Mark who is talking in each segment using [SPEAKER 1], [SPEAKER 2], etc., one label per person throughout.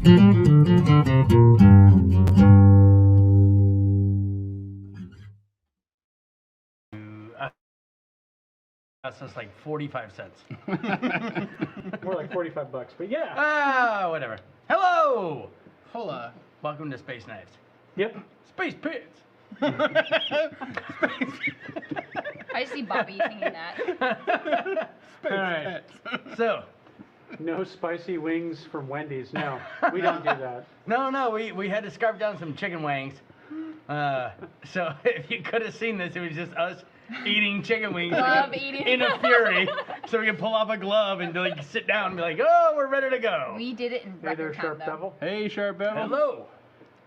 [SPEAKER 1] So it's like 45 cents.
[SPEAKER 2] More like $45, but yeah.
[SPEAKER 1] Ah, whatever. Hello!
[SPEAKER 3] Hola.
[SPEAKER 1] Welcome to Space Knives.
[SPEAKER 2] Yep.
[SPEAKER 1] Space Pits!
[SPEAKER 4] I see Bobby singing that.
[SPEAKER 1] Alright. So.
[SPEAKER 2] No spicy wings from Wendy's. No, we don't do that.
[SPEAKER 1] No, we had to scarf down some chicken wings. So if you could have seen this, it was just us eating chicken wings in a fury. So we could pull off a glove and like sit down and be like, oh, we're ready to go.
[SPEAKER 4] We did it in
[SPEAKER 2] Hey there,
[SPEAKER 4] record time,
[SPEAKER 2] Sharp
[SPEAKER 4] though.
[SPEAKER 2] Devil.
[SPEAKER 3] Hey, Sharp Devil.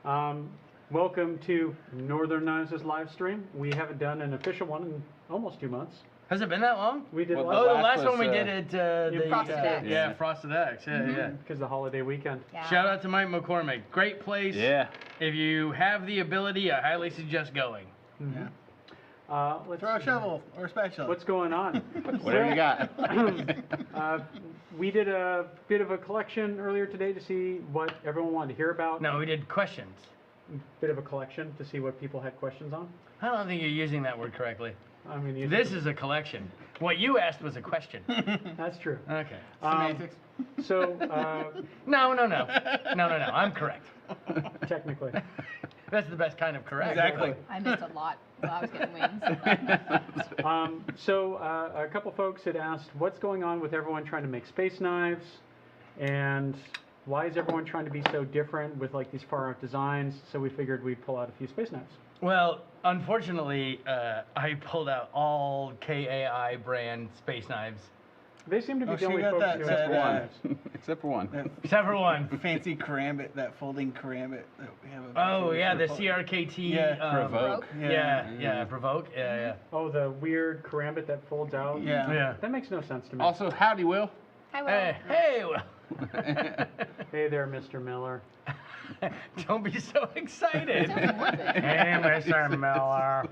[SPEAKER 1] Hello.
[SPEAKER 2] Welcome to Northern Knives' live stream. We haven't done an official one in almost 2 months.
[SPEAKER 1] Has it been that long?
[SPEAKER 2] We did
[SPEAKER 3] Well,
[SPEAKER 2] last
[SPEAKER 1] Oh, the last one we
[SPEAKER 3] was,
[SPEAKER 1] did it.
[SPEAKER 4] Frosted Eggs.
[SPEAKER 1] Yeah, Frosted Eggs. Yeah.
[SPEAKER 2] because of the holiday weekend.
[SPEAKER 4] Yeah.
[SPEAKER 1] Shout out to Mike McCormick. Great place.
[SPEAKER 3] Yeah.
[SPEAKER 1] If you have the ability, I highly suggest going.
[SPEAKER 2] Mm-hmm. Let's
[SPEAKER 3] Throw a shovel or a spatula.
[SPEAKER 2] What's going on?
[SPEAKER 3] Whatever you got.
[SPEAKER 2] We did a bit of a collection earlier today to see what everyone wanted to hear about.
[SPEAKER 1] No, we did questions.
[SPEAKER 2] Bit of a collection to see what people had questions on.
[SPEAKER 1] I don't think you're using that word correctly.
[SPEAKER 2] I mean,
[SPEAKER 1] This is a collection. What you asked was a question.
[SPEAKER 2] that's true.
[SPEAKER 1] Okay.
[SPEAKER 3] Semantics.
[SPEAKER 2] So,
[SPEAKER 1] No. I'm correct.
[SPEAKER 2] technically.
[SPEAKER 1] That's the best kind of correct.
[SPEAKER 3] Exactly.
[SPEAKER 4] I missed a lot while I was getting wings.
[SPEAKER 2] So a couple folks had asked, what's going on with everyone trying to make space knives, and why is everyone trying to be so different with like these far out designs? So we figured we'd pull out a few space knives.
[SPEAKER 1] Well, unfortunately, I pulled out all KAI brand space knives.
[SPEAKER 2] They seem to be
[SPEAKER 3] Oh,
[SPEAKER 2] the
[SPEAKER 3] so
[SPEAKER 2] only
[SPEAKER 3] you got
[SPEAKER 2] folks
[SPEAKER 3] that-
[SPEAKER 2] who
[SPEAKER 3] that,
[SPEAKER 2] have space knives.
[SPEAKER 3] Except for one.
[SPEAKER 1] Except for one.
[SPEAKER 3] Fancy karambit, that folding karambit that we have.
[SPEAKER 1] Oh, yeah, the CRKT.
[SPEAKER 3] Yeah,
[SPEAKER 4] Provoke.
[SPEAKER 1] Yeah, Provoke. Yeah.
[SPEAKER 2] Oh, the weird karambit that folds out.
[SPEAKER 3] Yeah.
[SPEAKER 2] That makes no sense to me.
[SPEAKER 3] Also, howdy, Will.
[SPEAKER 4] Hi, Will.
[SPEAKER 1] Hey, well.
[SPEAKER 2] Hey there, Mr. Miller.
[SPEAKER 1] Don't be so excited.
[SPEAKER 4] Sounds morbid.
[SPEAKER 1] Hey, Mr. Miller.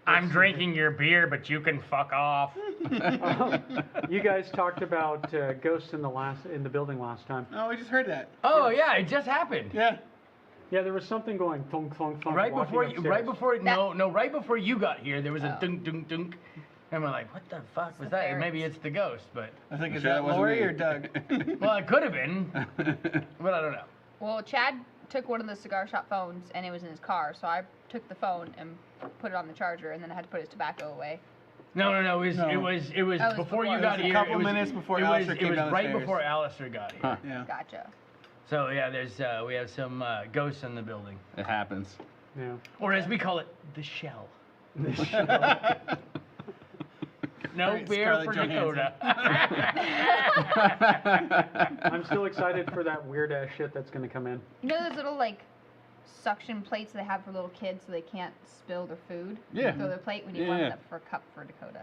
[SPEAKER 1] I'm drinking your beer, but you can fuck off.
[SPEAKER 2] You guys talked about ghosts in the building last time.
[SPEAKER 3] Oh, we just heard that.
[SPEAKER 1] Oh yeah, it just happened.
[SPEAKER 3] Yeah.
[SPEAKER 2] Yeah, there was something going thunk thunk thunk.
[SPEAKER 1] Right
[SPEAKER 2] walking
[SPEAKER 1] before
[SPEAKER 2] upstairs.
[SPEAKER 1] right before you got here, there was a
[SPEAKER 4] Oh.
[SPEAKER 1] dunk dunk dunk, and we're like, what the fuck was
[SPEAKER 4] the
[SPEAKER 1] that?
[SPEAKER 4] ferrets.
[SPEAKER 1] Maybe it's the ghost, but
[SPEAKER 3] I think is
[SPEAKER 5] Sure
[SPEAKER 3] that
[SPEAKER 5] that wasn't
[SPEAKER 3] Lori
[SPEAKER 5] me.
[SPEAKER 3] or Doug?
[SPEAKER 1] well, it could have been, but I don't know.
[SPEAKER 4] Well, Chad took one of the cigar shop phones and it was in his car, so I took the phone and put it on the charger, and then I had to put his tobacco away.
[SPEAKER 1] No. It
[SPEAKER 3] No.
[SPEAKER 1] was
[SPEAKER 4] Oh, it was
[SPEAKER 1] before you
[SPEAKER 4] before.
[SPEAKER 1] got
[SPEAKER 3] It was a
[SPEAKER 1] here.
[SPEAKER 3] couple
[SPEAKER 1] it was,
[SPEAKER 3] minutes before
[SPEAKER 1] it was,
[SPEAKER 3] Alistair
[SPEAKER 1] it
[SPEAKER 3] came
[SPEAKER 1] was right
[SPEAKER 3] downstairs.
[SPEAKER 1] before Alistair got here.
[SPEAKER 5] Huh.
[SPEAKER 3] Yeah.
[SPEAKER 4] Gotcha.
[SPEAKER 1] So yeah, we have some ghosts in the building,
[SPEAKER 5] It happens.
[SPEAKER 2] Yeah.
[SPEAKER 1] or as we call it, the shell. No
[SPEAKER 3] Alright,
[SPEAKER 1] beer
[SPEAKER 3] Scarlett
[SPEAKER 1] for
[SPEAKER 3] Johansson.
[SPEAKER 1] Dakota.
[SPEAKER 2] I'm still excited for that weird ass shit that's gonna come in.
[SPEAKER 4] You know those little like suction plates they have for little kids so they can't spill their food?
[SPEAKER 5] Yeah.
[SPEAKER 4] Throw their plate when you
[SPEAKER 5] Yeah,
[SPEAKER 4] want
[SPEAKER 5] yeah.
[SPEAKER 4] it up for a cup for Dakota.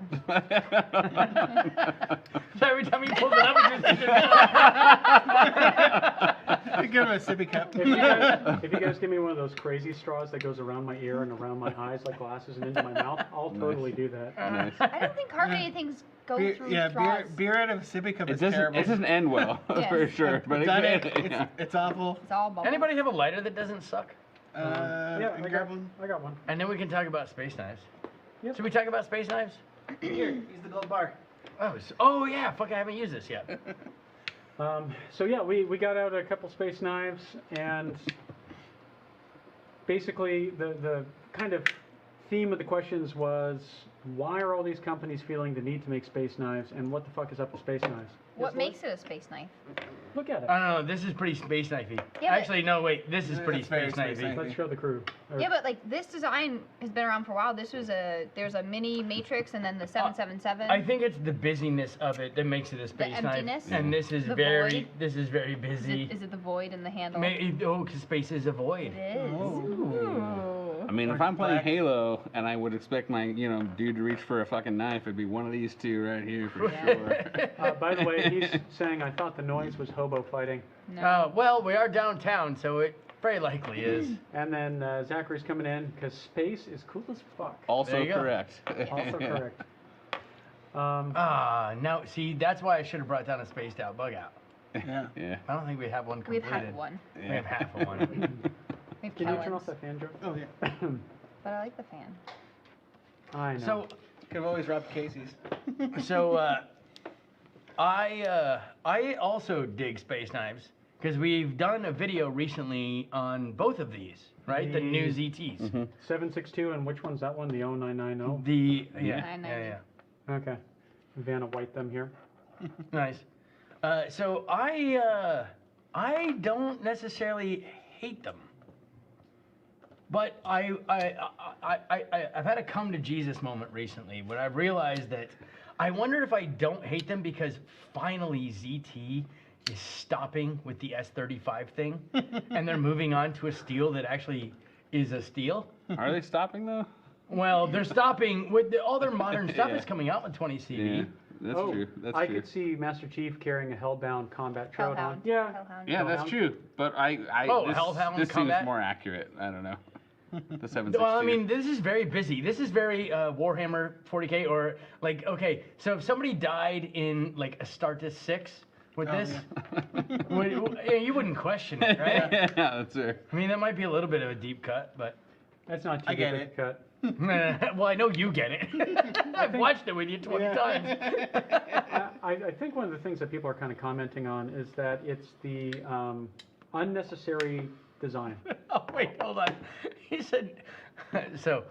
[SPEAKER 1] So every time he pulls it up, it's just
[SPEAKER 3] Give him a sippy cup.
[SPEAKER 2] If you guys give me one of those crazy straws that goes around my ear and around my eyes like glasses and into my mouth, I'll totally do that.
[SPEAKER 5] Nice.
[SPEAKER 4] I don't think hardly things go
[SPEAKER 3] Beer,
[SPEAKER 4] through
[SPEAKER 3] yeah,
[SPEAKER 4] straws.
[SPEAKER 3] beer out of a sippy cup
[SPEAKER 5] It
[SPEAKER 3] is
[SPEAKER 5] doesn't.
[SPEAKER 3] terrible.
[SPEAKER 5] It doesn't end well
[SPEAKER 4] Yes.
[SPEAKER 5] for sure. But
[SPEAKER 3] Done
[SPEAKER 5] it,
[SPEAKER 3] it. It's awful.
[SPEAKER 4] It's all bubbles.
[SPEAKER 1] Anybody have a lighter that doesn't suck?
[SPEAKER 2] Yeah,
[SPEAKER 3] and
[SPEAKER 2] I
[SPEAKER 3] grab
[SPEAKER 2] got,
[SPEAKER 3] one.
[SPEAKER 2] I got one.
[SPEAKER 1] And then we can talk about space knives.
[SPEAKER 2] Yep.
[SPEAKER 1] Should we talk about space knives?
[SPEAKER 3] Here, use the gold bar.
[SPEAKER 1] Oh yeah, fuck, I haven't used this yet.
[SPEAKER 2] So yeah, we got out a couple space knives, and basically the kind of theme of the questions was, why are all these companies feeling the need to make space knives, and what the fuck is up with space knives?
[SPEAKER 4] What
[SPEAKER 2] Yes, Lloyd?
[SPEAKER 4] makes it a space knife?
[SPEAKER 2] Look at it.
[SPEAKER 1] I don't know, this is pretty space knifey.
[SPEAKER 4] Yeah, but-
[SPEAKER 1] Actually, no, wait, this is
[SPEAKER 3] Yeah,
[SPEAKER 1] pretty
[SPEAKER 3] it's very
[SPEAKER 1] space
[SPEAKER 3] space
[SPEAKER 1] knifey.
[SPEAKER 3] knifey.
[SPEAKER 2] Let's show the crew. Or-
[SPEAKER 4] Yeah, but like this design has been around for a while. This was there's a mini Matrix and then the 777.
[SPEAKER 1] I think it's the busyness of it that makes it a space knife.
[SPEAKER 4] emptiness?
[SPEAKER 1] And this is
[SPEAKER 4] The
[SPEAKER 1] very,
[SPEAKER 4] void?
[SPEAKER 1] this is very
[SPEAKER 4] is
[SPEAKER 1] busy.
[SPEAKER 4] it the void in the handle?
[SPEAKER 1] Because space is a void.
[SPEAKER 4] It is.
[SPEAKER 5] I mean, if
[SPEAKER 3] Or
[SPEAKER 5] I'm playing
[SPEAKER 3] black.
[SPEAKER 5] Halo and I would expect my, dude to reach for a fucking knife, it'd be one of these two right here for
[SPEAKER 4] Yeah.
[SPEAKER 5] sure.
[SPEAKER 2] By the way, he's saying I thought the noise was hobo fighting.
[SPEAKER 4] No.
[SPEAKER 1] Well, we are downtown, so it very likely is.
[SPEAKER 2] And then Zachary's coming in because space is cool as fuck.
[SPEAKER 1] There
[SPEAKER 5] Also
[SPEAKER 1] you go.
[SPEAKER 5] correct.
[SPEAKER 2] Also correct.
[SPEAKER 1] Now, see, that's why I should have brought down a spaced out bug out.
[SPEAKER 3] Yeah.
[SPEAKER 5] Yeah.
[SPEAKER 1] I don't think we have one
[SPEAKER 4] We've
[SPEAKER 1] completed.
[SPEAKER 4] had one.
[SPEAKER 1] We have half of one.
[SPEAKER 4] We've
[SPEAKER 2] Can you turn
[SPEAKER 4] Kellen's,
[SPEAKER 2] off that fan, Joe?
[SPEAKER 3] Oh yeah.
[SPEAKER 4] but I like the fan.
[SPEAKER 2] I know.
[SPEAKER 1] So,
[SPEAKER 3] Could have always robbed Casey's.
[SPEAKER 1] I also dig space knives because we've done a video recently on both of these, right? The new ZTs.
[SPEAKER 2] 762, and which one's that one? The 0990?
[SPEAKER 1] The yeah,
[SPEAKER 4] 990.
[SPEAKER 1] yeah.
[SPEAKER 2] Okay. Vanna White them here.
[SPEAKER 1] Nice. So I don't necessarily hate them, but I've had a come to Jesus moment recently where I've realized that I wonder if I don't hate them because finally ZT is stopping with the S35 thing, and they're moving on to a steel that actually is a steel.
[SPEAKER 5] Are they stopping though?
[SPEAKER 1] Well, they're stopping with all their modern stuff
[SPEAKER 5] Yeah.
[SPEAKER 1] is coming out with 20 CV.
[SPEAKER 5] Yeah. That's true. That's
[SPEAKER 2] I
[SPEAKER 5] true.
[SPEAKER 2] could see Master Chief carrying a Hellbound combat trout on.
[SPEAKER 4] Hellhound.
[SPEAKER 2] Yeah.
[SPEAKER 4] Hellhound.
[SPEAKER 5] Yeah, that's
[SPEAKER 2] Hellhound?
[SPEAKER 5] true. But
[SPEAKER 1] Oh,
[SPEAKER 5] this,
[SPEAKER 1] Hellhound
[SPEAKER 5] this
[SPEAKER 1] combat?
[SPEAKER 5] seems more accurate. I don't know. The 762.
[SPEAKER 1] Well, I mean, this is very busy. This is very Warhammer 40K, or like, okay, so if somebody died in like Astartes 6 with this, you wouldn't question it, right?
[SPEAKER 5] yeah, that's fair.
[SPEAKER 1] I mean, that might be a little bit of a deep cut, but
[SPEAKER 2] That's not too
[SPEAKER 3] I get
[SPEAKER 2] deep
[SPEAKER 3] it.
[SPEAKER 2] a cut.
[SPEAKER 1] well, I know you get it. I've watched it with you 20 times.
[SPEAKER 2] I think one of the things that people are kind of commenting on is that it's the unnecessary design.
[SPEAKER 1] Oh wait, hold on. He said so.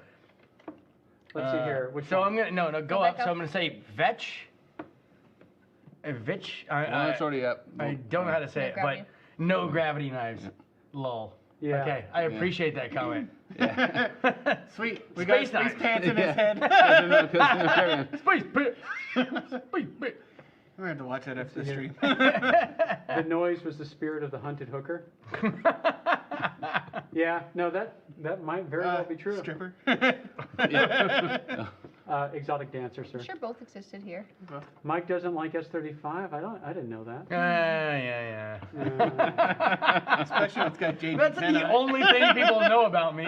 [SPEAKER 2] Let's see here. Which
[SPEAKER 1] So
[SPEAKER 2] one?
[SPEAKER 1] I'm gonna go
[SPEAKER 4] Go
[SPEAKER 1] up.
[SPEAKER 4] back
[SPEAKER 1] So
[SPEAKER 4] up.
[SPEAKER 1] I'm gonna say vetch. Vitch.
[SPEAKER 5] Well, it's already up.
[SPEAKER 1] I don't know how to say
[SPEAKER 4] No
[SPEAKER 1] it,
[SPEAKER 4] gravity.
[SPEAKER 1] but no gravity knives. Lol.
[SPEAKER 2] Yeah.
[SPEAKER 1] Okay, I appreciate that comment.
[SPEAKER 5] Yeah.
[SPEAKER 3] Sweet. We got
[SPEAKER 1] Space
[SPEAKER 3] space
[SPEAKER 1] knife.
[SPEAKER 3] pants in his head.
[SPEAKER 1] Space pit. Space pit.
[SPEAKER 3] We're going to have to watch that after the stream.
[SPEAKER 2] The noise was the spirit of the hunted hooker. Yeah, no, that might very well be true.
[SPEAKER 3] Stripper.
[SPEAKER 5] Yeah.
[SPEAKER 2] Exotic dancer, sir.
[SPEAKER 4] I'm sure both existed here.
[SPEAKER 2] Mike doesn't like S35. I didn't know that.
[SPEAKER 1] Yeah.
[SPEAKER 3] Especially when it's got JD
[SPEAKER 1] That's
[SPEAKER 3] 10
[SPEAKER 1] the
[SPEAKER 3] on it.
[SPEAKER 1] only thing people know about me,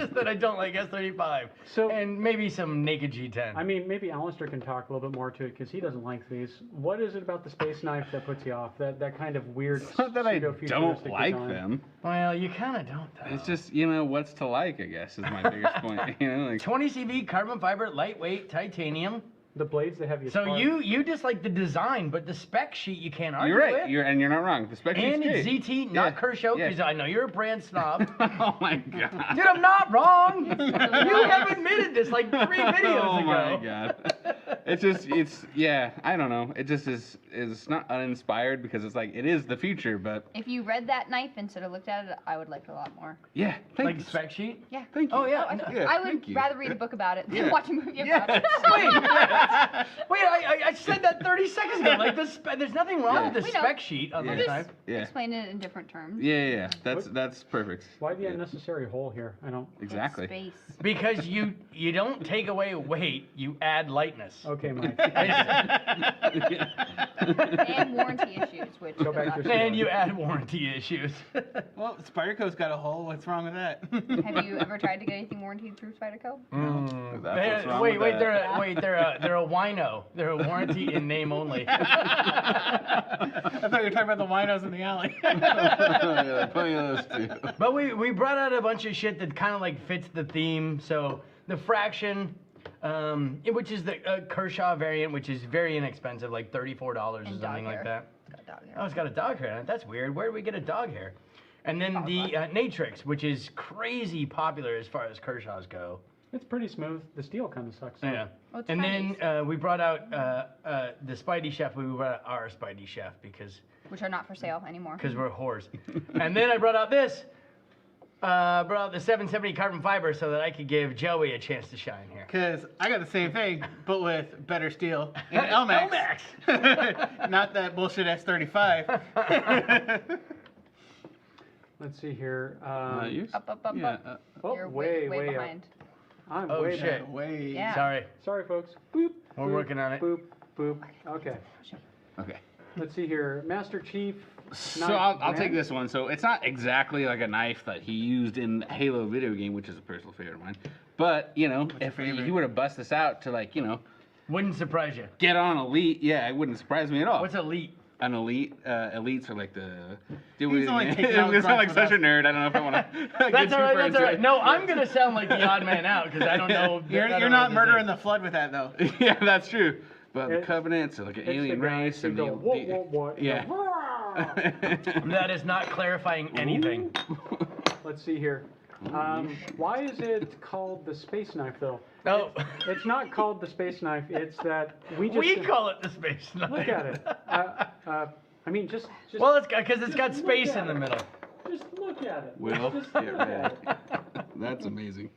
[SPEAKER 1] is that I don't like S35.
[SPEAKER 2] So-
[SPEAKER 1] and maybe some naked G10.
[SPEAKER 2] I mean, maybe Alistair can talk a little bit more to it because he doesn't like these. What is it about the space knife that puts you off? That kind of weird
[SPEAKER 5] It's not that I don't
[SPEAKER 2] pseudo-futuristic
[SPEAKER 5] like
[SPEAKER 2] design?
[SPEAKER 5] them.
[SPEAKER 1] Well, you kind of don't, though.
[SPEAKER 5] It's just, what's to like, I guess, is my biggest point. Like,
[SPEAKER 1] 20 CV carbon fiber, lightweight, titanium.
[SPEAKER 2] The blades, the heaviest
[SPEAKER 1] So
[SPEAKER 2] part.
[SPEAKER 1] you just like the design, but the spec sheet you can't argue
[SPEAKER 5] you're right.
[SPEAKER 1] with.
[SPEAKER 5] You're not wrong. The spec
[SPEAKER 1] And
[SPEAKER 5] sheet's
[SPEAKER 1] it's
[SPEAKER 5] great.
[SPEAKER 1] ZT, not
[SPEAKER 5] Yeah,
[SPEAKER 1] Kershaw,
[SPEAKER 5] yeah.
[SPEAKER 1] because I know you're a brand snob.
[SPEAKER 5] Oh my god.
[SPEAKER 1] Dude, I'm not wrong. You have admitted this like 3 videos
[SPEAKER 5] Oh
[SPEAKER 1] ago.
[SPEAKER 5] my god. Yeah, I don't know. It just is not uninspired because it's like, it is the future, but
[SPEAKER 4] If you read that knife instead of looked at it, I would like it a lot more.
[SPEAKER 5] yeah.
[SPEAKER 1] Like the spec sheet?
[SPEAKER 4] Yeah.
[SPEAKER 5] Thank you.
[SPEAKER 1] Oh, yeah.
[SPEAKER 5] Yeah,
[SPEAKER 4] I would
[SPEAKER 5] thank you.
[SPEAKER 4] rather read a book about it than
[SPEAKER 5] Yeah.
[SPEAKER 4] watch a movie about
[SPEAKER 5] Yes.
[SPEAKER 4] it.
[SPEAKER 1] Wait, I said that 30 seconds ago. Like there's nothing wrong
[SPEAKER 5] Yeah.
[SPEAKER 1] with the
[SPEAKER 4] We know.
[SPEAKER 1] spec sheet on
[SPEAKER 5] Yeah.
[SPEAKER 1] this
[SPEAKER 4] Just
[SPEAKER 1] knife.
[SPEAKER 5] Yeah.
[SPEAKER 4] explain it in different terms.
[SPEAKER 5] Yeah. That's perfect.
[SPEAKER 2] Why the
[SPEAKER 5] Yeah.
[SPEAKER 2] unnecessary hole here? I don't.
[SPEAKER 4] It's
[SPEAKER 5] Exactly.
[SPEAKER 4] Space.
[SPEAKER 1] Because you don't take away weight, you add lightness.
[SPEAKER 2] Okay, Mike.
[SPEAKER 4] And warranty issues, which
[SPEAKER 2] Go back to your
[SPEAKER 1] And you add warranty issues.
[SPEAKER 3] Well, Spyderco's got a hole. What's wrong with that?
[SPEAKER 4] Have you ever tried to get anything warranted through Spyderco?
[SPEAKER 1] Mm.
[SPEAKER 5] That's what's wrong
[SPEAKER 1] Wait,
[SPEAKER 5] with that.
[SPEAKER 1] they're a wino. They're a warranty in name only.
[SPEAKER 3] I thought you were talking about the winos in the alley.
[SPEAKER 5] Yeah, plenty of those too.
[SPEAKER 1] But we brought out a bunch of shit that kind of like fits the theme. So the fraction, which is the Kershaw variant, which is very inexpensive, like $34 or
[SPEAKER 4] And
[SPEAKER 1] something
[SPEAKER 4] dog
[SPEAKER 1] like
[SPEAKER 4] hair.
[SPEAKER 1] that.
[SPEAKER 4] Got a dog hair.
[SPEAKER 1] Oh, it's got a dog hair on it. That's weird. Where did we get a dog hair? And then the Natrix, which is crazy popular as far as Kershaw's go.
[SPEAKER 2] It's pretty smooth. The steel kind of sucks. though.
[SPEAKER 1] Yeah.
[SPEAKER 4] Well, it's
[SPEAKER 1] And
[SPEAKER 4] Chinese.
[SPEAKER 1] then we brought out the Spidey Chef. We brought out our Spidey Chef because
[SPEAKER 4] Which are not for sale anymore.
[SPEAKER 1] we're whores. And then I brought out this. Brought out the 770 carbon fiber so that I could give Joey a chance to shine here.
[SPEAKER 3] Because I got the same thing, but with better steel. And LMAX. Not that bullshit S35.
[SPEAKER 2] Let's see here.
[SPEAKER 5] You?
[SPEAKER 4] Up.
[SPEAKER 5] Yeah.
[SPEAKER 2] Oh,
[SPEAKER 4] You're
[SPEAKER 2] way
[SPEAKER 4] way
[SPEAKER 2] up.
[SPEAKER 4] behind.
[SPEAKER 2] I'm
[SPEAKER 1] Oh,
[SPEAKER 2] way
[SPEAKER 1] shit.
[SPEAKER 2] back.
[SPEAKER 3] Way.
[SPEAKER 4] Yeah.
[SPEAKER 1] Sorry.
[SPEAKER 2] Sorry, folks. Boop.
[SPEAKER 1] We're
[SPEAKER 2] boop,
[SPEAKER 1] working on it.
[SPEAKER 2] Boop. Boop. Okay.
[SPEAKER 5] Okay.
[SPEAKER 2] Let's see here. Master Chief.
[SPEAKER 5] So
[SPEAKER 2] knife
[SPEAKER 5] I'll take
[SPEAKER 2] brand.
[SPEAKER 5] this one. So it's not exactly like a knife that he used in the Halo video game, which is a personal favorite of mine. But, if
[SPEAKER 3] favorite?
[SPEAKER 5] he were to bust this out to, like,
[SPEAKER 1] Wouldn't surprise you.
[SPEAKER 5] get on Elite, yeah, it wouldn't surprise me at all.
[SPEAKER 1] What's elite?
[SPEAKER 5] an elite. Elites are like the.
[SPEAKER 3] He's only taking out
[SPEAKER 5] I'm gonna sound like
[SPEAKER 3] grunts
[SPEAKER 5] such a
[SPEAKER 3] with
[SPEAKER 5] nerd. I don't know if I want to.
[SPEAKER 1] That's all right. That's all right. No, I'm gonna sound like the odd man out because I don't know.
[SPEAKER 3] You're not murdering the flood with that though.
[SPEAKER 5] Yeah, that's true. But the
[SPEAKER 2] It-
[SPEAKER 5] covenants are like an
[SPEAKER 2] It's
[SPEAKER 5] alien
[SPEAKER 2] the guys
[SPEAKER 5] race
[SPEAKER 2] who
[SPEAKER 5] and
[SPEAKER 2] go, what,
[SPEAKER 5] yeah.
[SPEAKER 1] That is not clarifying anything.
[SPEAKER 2] Let's see here. Why is it called the space knife, though?
[SPEAKER 1] No,
[SPEAKER 2] It's not called the space knife. It's that we just
[SPEAKER 1] we call it the space knife.
[SPEAKER 2] look at it. I mean, just
[SPEAKER 1] Well, it's because it's got
[SPEAKER 2] Just
[SPEAKER 1] space
[SPEAKER 2] look
[SPEAKER 1] in
[SPEAKER 2] at
[SPEAKER 1] the
[SPEAKER 2] it.
[SPEAKER 1] middle.
[SPEAKER 2] just look at it.
[SPEAKER 5] Will,
[SPEAKER 2] Just
[SPEAKER 5] get
[SPEAKER 2] look
[SPEAKER 5] ready.
[SPEAKER 2] at it.
[SPEAKER 5] That's amazing.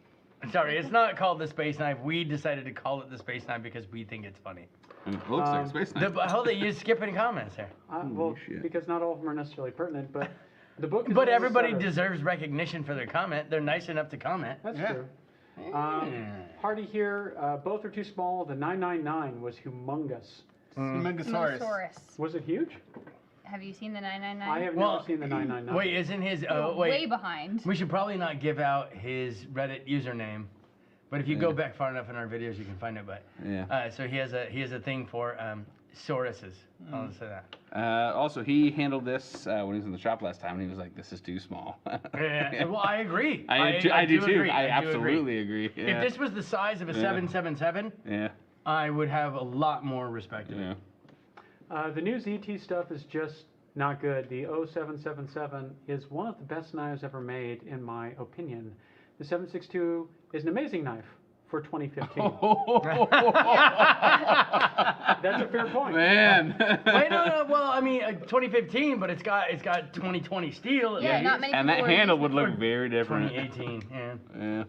[SPEAKER 1] Sorry, it's not called the space knife. We decided to call it the space knife because we think it's funny.
[SPEAKER 5] And it looks like a space knife.
[SPEAKER 1] Hold it, you're skipping comments here.
[SPEAKER 2] Well,
[SPEAKER 5] shit.
[SPEAKER 2] because not all of them are necessarily pertinent, but the book is
[SPEAKER 1] But
[SPEAKER 2] all
[SPEAKER 1] everybody
[SPEAKER 2] set up.
[SPEAKER 1] deserves recognition for their comment. They're nice enough to comment.
[SPEAKER 2] That's
[SPEAKER 3] Yeah.
[SPEAKER 2] true. Hardy here, both are too small. The 999 was humongous.
[SPEAKER 3] Megasaurus.
[SPEAKER 4] Mosasaurus.
[SPEAKER 2] Was it huge?
[SPEAKER 4] Have you seen the 999?
[SPEAKER 2] I have
[SPEAKER 1] Well,
[SPEAKER 2] never seen the 999.
[SPEAKER 1] Wait, isn't his?
[SPEAKER 4] You're
[SPEAKER 1] Wait.
[SPEAKER 4] way behind.
[SPEAKER 1] We should probably not give out his Reddit username, but if you go
[SPEAKER 5] Yeah.
[SPEAKER 1] back far enough in our videos, you can find it. But
[SPEAKER 5] Yeah.
[SPEAKER 1] so he has a thing for sauruses. I'll say that.
[SPEAKER 5] Also, he handled this when he was in the shop last time, and he was like, "This is too small."
[SPEAKER 1] Yeah, well, I agree.
[SPEAKER 5] I do too.
[SPEAKER 1] agree.
[SPEAKER 5] I
[SPEAKER 1] do
[SPEAKER 5] absolutely agree. Yeah.
[SPEAKER 1] If this was the size of a
[SPEAKER 5] Yeah.
[SPEAKER 1] 777,
[SPEAKER 5] Yeah.
[SPEAKER 1] I would have a lot more respect of
[SPEAKER 5] Yeah.
[SPEAKER 1] it.
[SPEAKER 2] The new ZT stuff is just not good. The 0777 is one of the best knives ever made, in my opinion. The 762 is an amazing knife for 2015. That's a fair point.
[SPEAKER 5] Man.
[SPEAKER 1] Wait, no. Well, I mean, 2015, but it's got 2020 steel. At
[SPEAKER 4] Yeah,
[SPEAKER 1] least.
[SPEAKER 4] not many
[SPEAKER 5] And
[SPEAKER 4] people
[SPEAKER 5] that
[SPEAKER 4] are
[SPEAKER 5] handle
[SPEAKER 4] using
[SPEAKER 5] would
[SPEAKER 4] it.
[SPEAKER 5] look very different.
[SPEAKER 1] 2018. Yeah.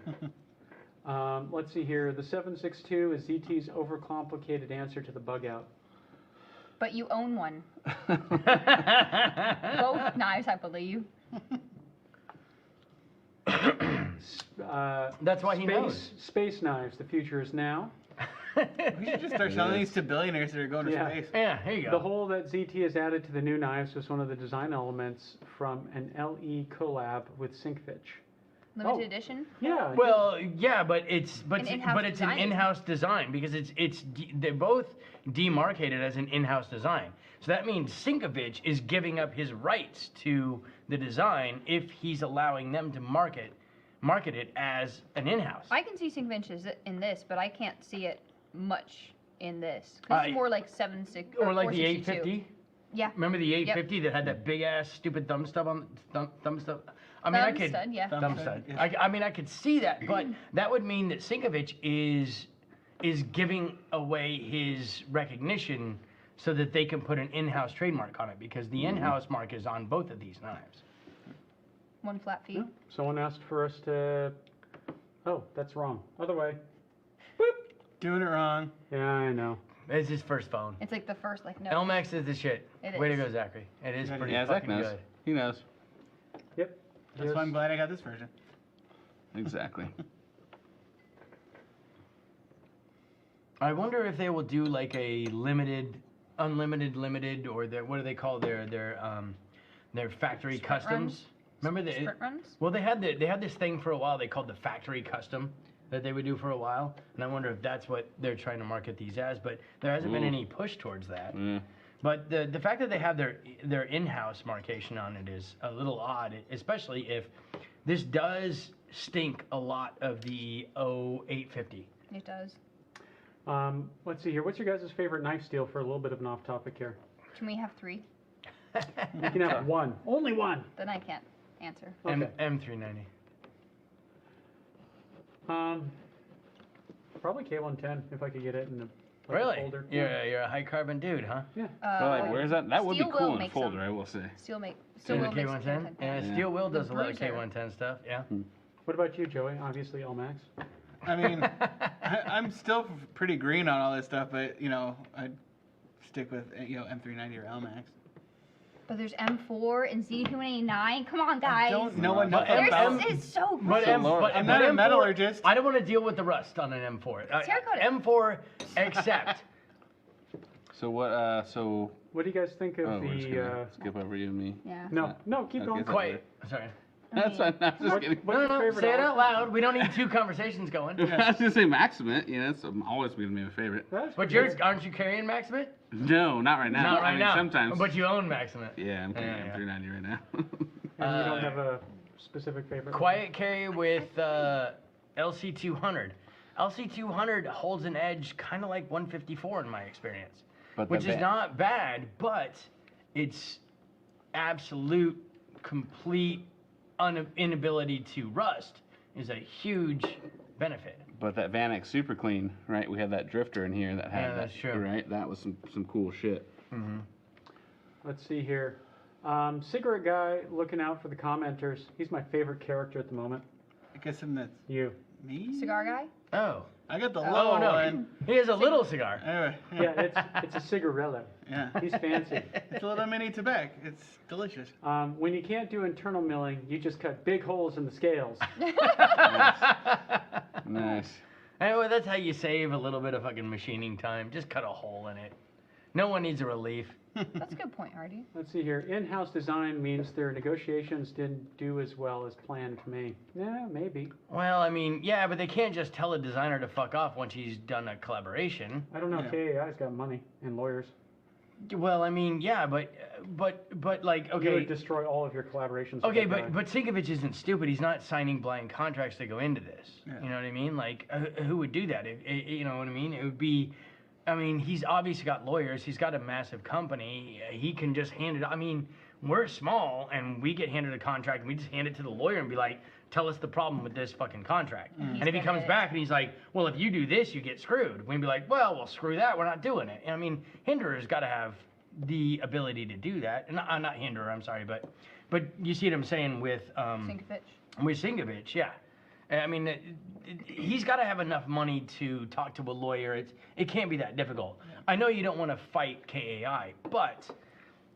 [SPEAKER 5] Yeah.
[SPEAKER 2] Let's see here. The 762 is ZT's overcomplicated answer to the bug out.
[SPEAKER 4] But you own one. Both knives, I believe.
[SPEAKER 1] That's why he knows.
[SPEAKER 2] Space knives. The future is now.
[SPEAKER 3] We should just start selling these to billionaires that are going to
[SPEAKER 2] Yeah.
[SPEAKER 3] space.
[SPEAKER 1] Yeah, here you go.
[SPEAKER 2] The hole that ZT has added to the new knives was one of the design elements from an LE collab with Syncfitch.
[SPEAKER 4] Limited
[SPEAKER 2] Oh.
[SPEAKER 4] edition.
[SPEAKER 2] Yeah.
[SPEAKER 1] Well, yeah, but it's
[SPEAKER 4] An in-house
[SPEAKER 1] an
[SPEAKER 4] design.
[SPEAKER 1] in-house design because they're both demarcated as an in-house design. So that means Sinkovich is giving up his rights to the design if he's allowing them to market it as an in-house.
[SPEAKER 4] I can see Syncvenches in this, but I can't see it much in this. 'Cause it's
[SPEAKER 1] I-
[SPEAKER 4] more like 7.6
[SPEAKER 1] or like the
[SPEAKER 4] 462.
[SPEAKER 1] 850.
[SPEAKER 4] Yeah.
[SPEAKER 1] Remember the 850 that had that big ass stupid thumb stub on thumb stub? I mean, I could
[SPEAKER 4] Stud, yeah.
[SPEAKER 1] thumb stud. I mean, I could see that, but that would mean that Sinkovich is giving away his recognition so that they can put an in-house trademark on it because the in-house mark is on both of these knives.
[SPEAKER 4] One flat fee.
[SPEAKER 2] Someone asked for us to. Oh, that's wrong. Other way.
[SPEAKER 3] Doing it wrong.
[SPEAKER 2] Yeah, I know.
[SPEAKER 1] It's his first phone.
[SPEAKER 4] It's like the first like no.
[SPEAKER 1] Elmax is the shit.
[SPEAKER 4] It
[SPEAKER 1] Way to
[SPEAKER 4] is.
[SPEAKER 1] go, Zachary. It is pretty
[SPEAKER 5] Yeah, Zach
[SPEAKER 1] fucking
[SPEAKER 5] knows.
[SPEAKER 1] good.
[SPEAKER 5] He knows.
[SPEAKER 2] Yep.
[SPEAKER 3] That's why I'm glad I got this version.
[SPEAKER 5] Exactly.
[SPEAKER 1] I wonder if they will do like a unlimited, or what do they call their factory
[SPEAKER 4] Sprint
[SPEAKER 1] customs?
[SPEAKER 4] runs?
[SPEAKER 1] Remember the
[SPEAKER 4] Sprint runs?
[SPEAKER 1] Well, they had this thing for a while. They called the factory custom that they would do for a while, and I wonder if that's what they're trying to market these as. But there hasn't been
[SPEAKER 5] Ooh.
[SPEAKER 1] any push towards that.
[SPEAKER 5] Yeah.
[SPEAKER 1] But the fact that they have their in-house marcation on it is a little odd, especially if this does stink a lot of the 0850.
[SPEAKER 4] It does.
[SPEAKER 2] Let's see here. What's your guys' favorite knife steel for a little bit of an off-topic here?
[SPEAKER 4] Can we have 3?
[SPEAKER 2] You can have one. Only one.
[SPEAKER 4] Then I can't answer.
[SPEAKER 2] Okay.
[SPEAKER 1] M390.
[SPEAKER 2] Probably K110 if I could get it in the
[SPEAKER 1] Really?
[SPEAKER 2] folder.
[SPEAKER 1] You're a high carbon dude, huh?
[SPEAKER 2] Yeah.
[SPEAKER 5] Well, like, where's that? That would be
[SPEAKER 4] Steel
[SPEAKER 5] cool
[SPEAKER 4] Will
[SPEAKER 5] in a
[SPEAKER 4] makes
[SPEAKER 5] folder,
[SPEAKER 4] them.
[SPEAKER 5] I will say.
[SPEAKER 4] Steel
[SPEAKER 1] The
[SPEAKER 4] Will makes
[SPEAKER 1] K110?
[SPEAKER 4] K110.
[SPEAKER 1] Yeah,
[SPEAKER 5] Yeah.
[SPEAKER 1] Steel Will does a lot of
[SPEAKER 4] Bruiser.
[SPEAKER 1] K110 stuff, yeah.
[SPEAKER 2] What about you, Joey? Obviously, Elmax.
[SPEAKER 3] I mean, I'm still pretty green on all this stuff, but I'd stick with M390 or LMAX.
[SPEAKER 4] But there's M4 and Z289. Come on, guys.
[SPEAKER 3] I don't know enough
[SPEAKER 4] Theirs
[SPEAKER 3] about.
[SPEAKER 4] is so
[SPEAKER 1] But,
[SPEAKER 4] great.
[SPEAKER 3] I'm not a
[SPEAKER 1] M4
[SPEAKER 3] metallurgist.
[SPEAKER 1] I don't want to deal with the rust on an M4.
[SPEAKER 4] Terracotta.
[SPEAKER 1] M4, except.
[SPEAKER 5] So what?
[SPEAKER 2] What do you guys think of
[SPEAKER 5] Oh, we're just
[SPEAKER 2] the?
[SPEAKER 5] gonna skip over you and me.
[SPEAKER 4] Yeah.
[SPEAKER 2] No, keep
[SPEAKER 5] Okay,
[SPEAKER 2] going.
[SPEAKER 5] so-
[SPEAKER 1] Quite. Sorry.
[SPEAKER 5] That's fine. I'm just kidding.
[SPEAKER 2] What's your favorite
[SPEAKER 1] say it out
[SPEAKER 2] Alaskana?
[SPEAKER 1] loud. We don't need 2 conversations going.
[SPEAKER 5] I was gonna say Maximate. You know, it's always gonna be my favorite.
[SPEAKER 2] That's
[SPEAKER 1] But
[SPEAKER 2] pretty
[SPEAKER 1] aren't you carrying Maximate?
[SPEAKER 5] No, not right now.
[SPEAKER 1] Not right
[SPEAKER 5] I mean,
[SPEAKER 1] now.
[SPEAKER 5] Sometimes.
[SPEAKER 1] But you own Maximate.
[SPEAKER 5] Yeah, I'm carrying
[SPEAKER 1] Yeah.
[SPEAKER 5] M390 right now.
[SPEAKER 2] And you don't have a specific favorite?
[SPEAKER 1] Quiet carry with LC200. LC200 holds an edge kind of like 154 in my experience,
[SPEAKER 5] But
[SPEAKER 1] which is not bad, but it's absolute, complete inability to rust is a huge benefit.
[SPEAKER 5] But that Vanek Super Clean, right? We had that drifter in here that had
[SPEAKER 1] Yeah,
[SPEAKER 5] that.
[SPEAKER 1] that's true.
[SPEAKER 5] Right? That was some cool shit.
[SPEAKER 1] Mm-hmm.
[SPEAKER 2] Let's see here. Cigarette guy looking out for the commenters. He's my favorite character at the moment.
[SPEAKER 3] I guess that's
[SPEAKER 2] You.
[SPEAKER 3] me.
[SPEAKER 4] Cigar guy?
[SPEAKER 1] Oh.
[SPEAKER 3] I got the
[SPEAKER 1] Oh,
[SPEAKER 3] low
[SPEAKER 1] no.
[SPEAKER 3] one.
[SPEAKER 1] He has a little cigar.
[SPEAKER 3] Anyway.
[SPEAKER 2] Yeah, it's a cigarella.
[SPEAKER 3] Yeah.
[SPEAKER 2] He's fancy.
[SPEAKER 3] It's a little mini tobacco. It's delicious.
[SPEAKER 2] When you can't do internal milling, you just cut big holes in the scales.
[SPEAKER 5] Nice.
[SPEAKER 1] Anyway, that's how you save a little bit of fucking machining time. Just cut a hole in it. No one needs a relief.
[SPEAKER 4] That's a good point, Hardy.
[SPEAKER 2] Let's see here. In-house design means their negotiations didn't do as well as planned to me. Yeah, maybe.
[SPEAKER 1] Well, I mean, yeah, but they can't just tell a designer to fuck off once he's done a collaboration.
[SPEAKER 2] I don't know.
[SPEAKER 3] Yeah.
[SPEAKER 2] KAI's got money and lawyers.
[SPEAKER 1] Well, I mean, yeah, but like,
[SPEAKER 2] You
[SPEAKER 1] okay,
[SPEAKER 2] would destroy all of your collaborations. with
[SPEAKER 1] okay,
[SPEAKER 2] that
[SPEAKER 1] but
[SPEAKER 2] guy.
[SPEAKER 1] Sinkovich isn't stupid. He's not signing blind contracts to go into this.
[SPEAKER 3] Yeah.
[SPEAKER 1] You know what I mean? Like, who would do that? You know what I mean? It would be. I mean, he's obviously got lawyers. He's got a massive company. He can just hand it. I mean, we're small and we get handed a contract and we just hand it to the lawyer and be like, tell us the problem with this fucking contract.
[SPEAKER 4] And he's
[SPEAKER 1] And if he
[SPEAKER 4] got
[SPEAKER 1] comes
[SPEAKER 4] it.
[SPEAKER 1] back and he's like, well, if you do this, you get screwed. We'd be like, well, screw that. We're not doing it. And I mean, Hinderer's got to have the ability to do that. And not Hinderer, I'm sorry, but you see what I'm saying with
[SPEAKER 4] Sinkovich.
[SPEAKER 1] Sinkovich, yeah. I mean, he's got to have enough money to talk to a lawyer. It can't be that difficult. I know you don't want to fight KAI, but